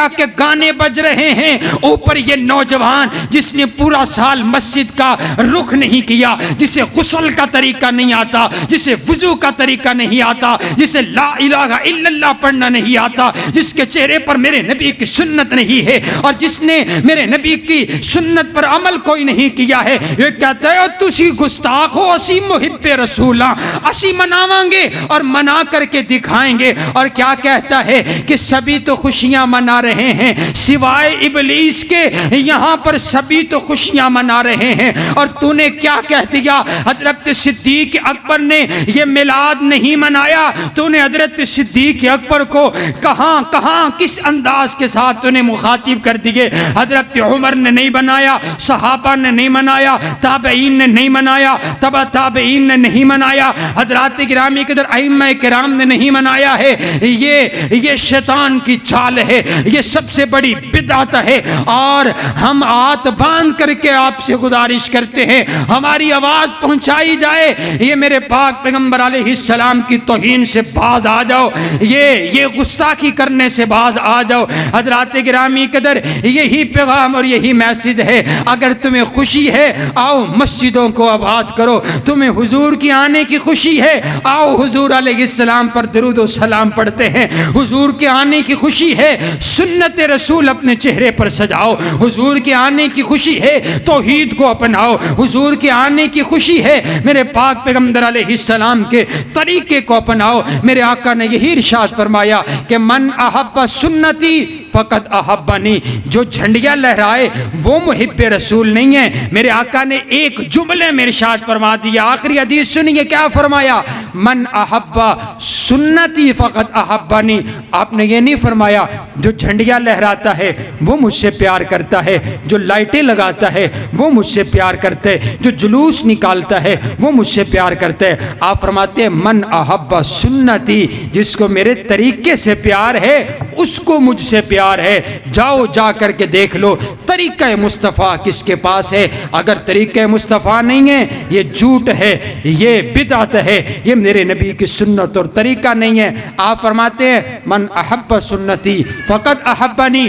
[SPEAKER 1] के गाने बज रहे हैं, ऊपर ये नौजवान जिसने पूरा साल मस्जिद का रुख नहीं किया, जिसे गुस्ल का तरीका नहीं आता, जिसे वुजू का तरीका नहीं आता, जिसे ला इलाहा इल्लल्लाह पढ़ना नहीं आता, जिसके चेहरे पर मेरे नबी की सुन्नत नहीं है और जिसने मेरे नबी की सुन्नत पर अमल कोई नहीं किया है, ये कहता है तुसी गुस्ताख हो, असी मुहिब्बे रसूला, असी मनावांगे और मना करके दिखाएंगे। और क्या कहता है कि सभी तो खुशियां मना रहे हैं, हैं सिवाय इबलीस के, यहाँ पर सभी तो खुशियां मना रहे हैं और तूने क्या कह दिया? हजरत सिद्दीक अकबर ने ये मिलाद नहीं मनाया, तूने हजरत सिद्दीक अकबर को कहां कहां किस अंदाज के साथ तूने मुखातिब कर दिए। हजरत उमर ने नहीं बनाया, सहाबा ने नहीं मनाया, ताबईन ने नहीं मनाया, तबा ताबईन ने नहीं मनाया, हजरात गिरामी कदर अइम्मा किराम ने नहीं मनाया है। ये शैतान की चाल है, ये सबसे बड़ी बिदअत है। और हम हाथ बांध करके आपसे गुजारिश करते हैं हमारी आवाज पहुंचाई जाए, ये मेरे पाक पैगंबर अलैहिस्सलाम की तौहीन से बाज आ जाओ, ये गुस्ताखी करने से बाज आ जाओ। हजरात गिरामी कदर यही पैगाम और यही मैसेज है। अगर तुम्हें खुशी है आओ मस्जिदों को आबाद करो, तुम्हें हुजूर की आने की खुशी है आओ हुजूर अलैहिस्सलाम पर दरूद और सलाम पढ़ते हैं। हुजूर के आने की खुशी है सुन्नत रसूल अपने चेहरे पर सजाओ, हुजूर के आने की खुशी है तौहीद को अपनाओ, हुजूर के आने की खुशी है मेरे पाक पैगंबर अलैहिस्सलाम के तरीके को अपनाओ। मेरे आका ने यही इरशाद फरमाया कि मन अहब्बा सुन्नती फ़क़द अहब्बनी, जो झंडियाँ लहराए वो मुहिब्बे रसूल नहीं है। मेरे आका ने एक जुमले में इरशाद फरमा दिया, आखिरी हदीस सुनिए क्या फरमाया, मन अहब्बा सुन्नती फ़क़द अहब्बनी। आपने ये नहीं फरमाया जो झंडियाँ लहराता है वो मुझसे प्यार करता है, जो लाइटें लगाता है वो मुझसे प्यार करता है, जो जुलूस निकालता है वो मुझसे प्यार करता है। आप फरमाते हैं मन अहब्बा सुन्नती, जिसको मेरे तरीके से प्यार है उसको मुझसे प्यार है। जाओ जा करके देख लो तरीक़ा मुस्तफ़ा किसके पास है। अगर तरीक़ा मुस्तफ़ा नहीं है ये झूठ है, ये बिदअत है, ये मेरे नबी की सुन्नत और तरीक़ा नहीं है। आप फरमाते हैं मन अहब्बा सुन्नती फ़क़द अहब्बनी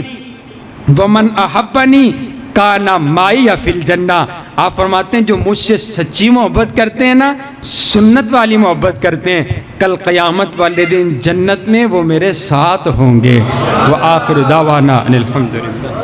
[SPEAKER 1] व मन अहब्बनी काना माई या फिल जन्ना। आप फरमाते हैं जो मुझसे सच्ची मोहब्बत करते हैं ना, सुन्नत वाली मोहब्बत करते हैं, कल क़यामत वाले दिन जन्नत में वो मेरे साथ होंगे। व आखिर दावाना अनिल हम्दुलिल्लाह।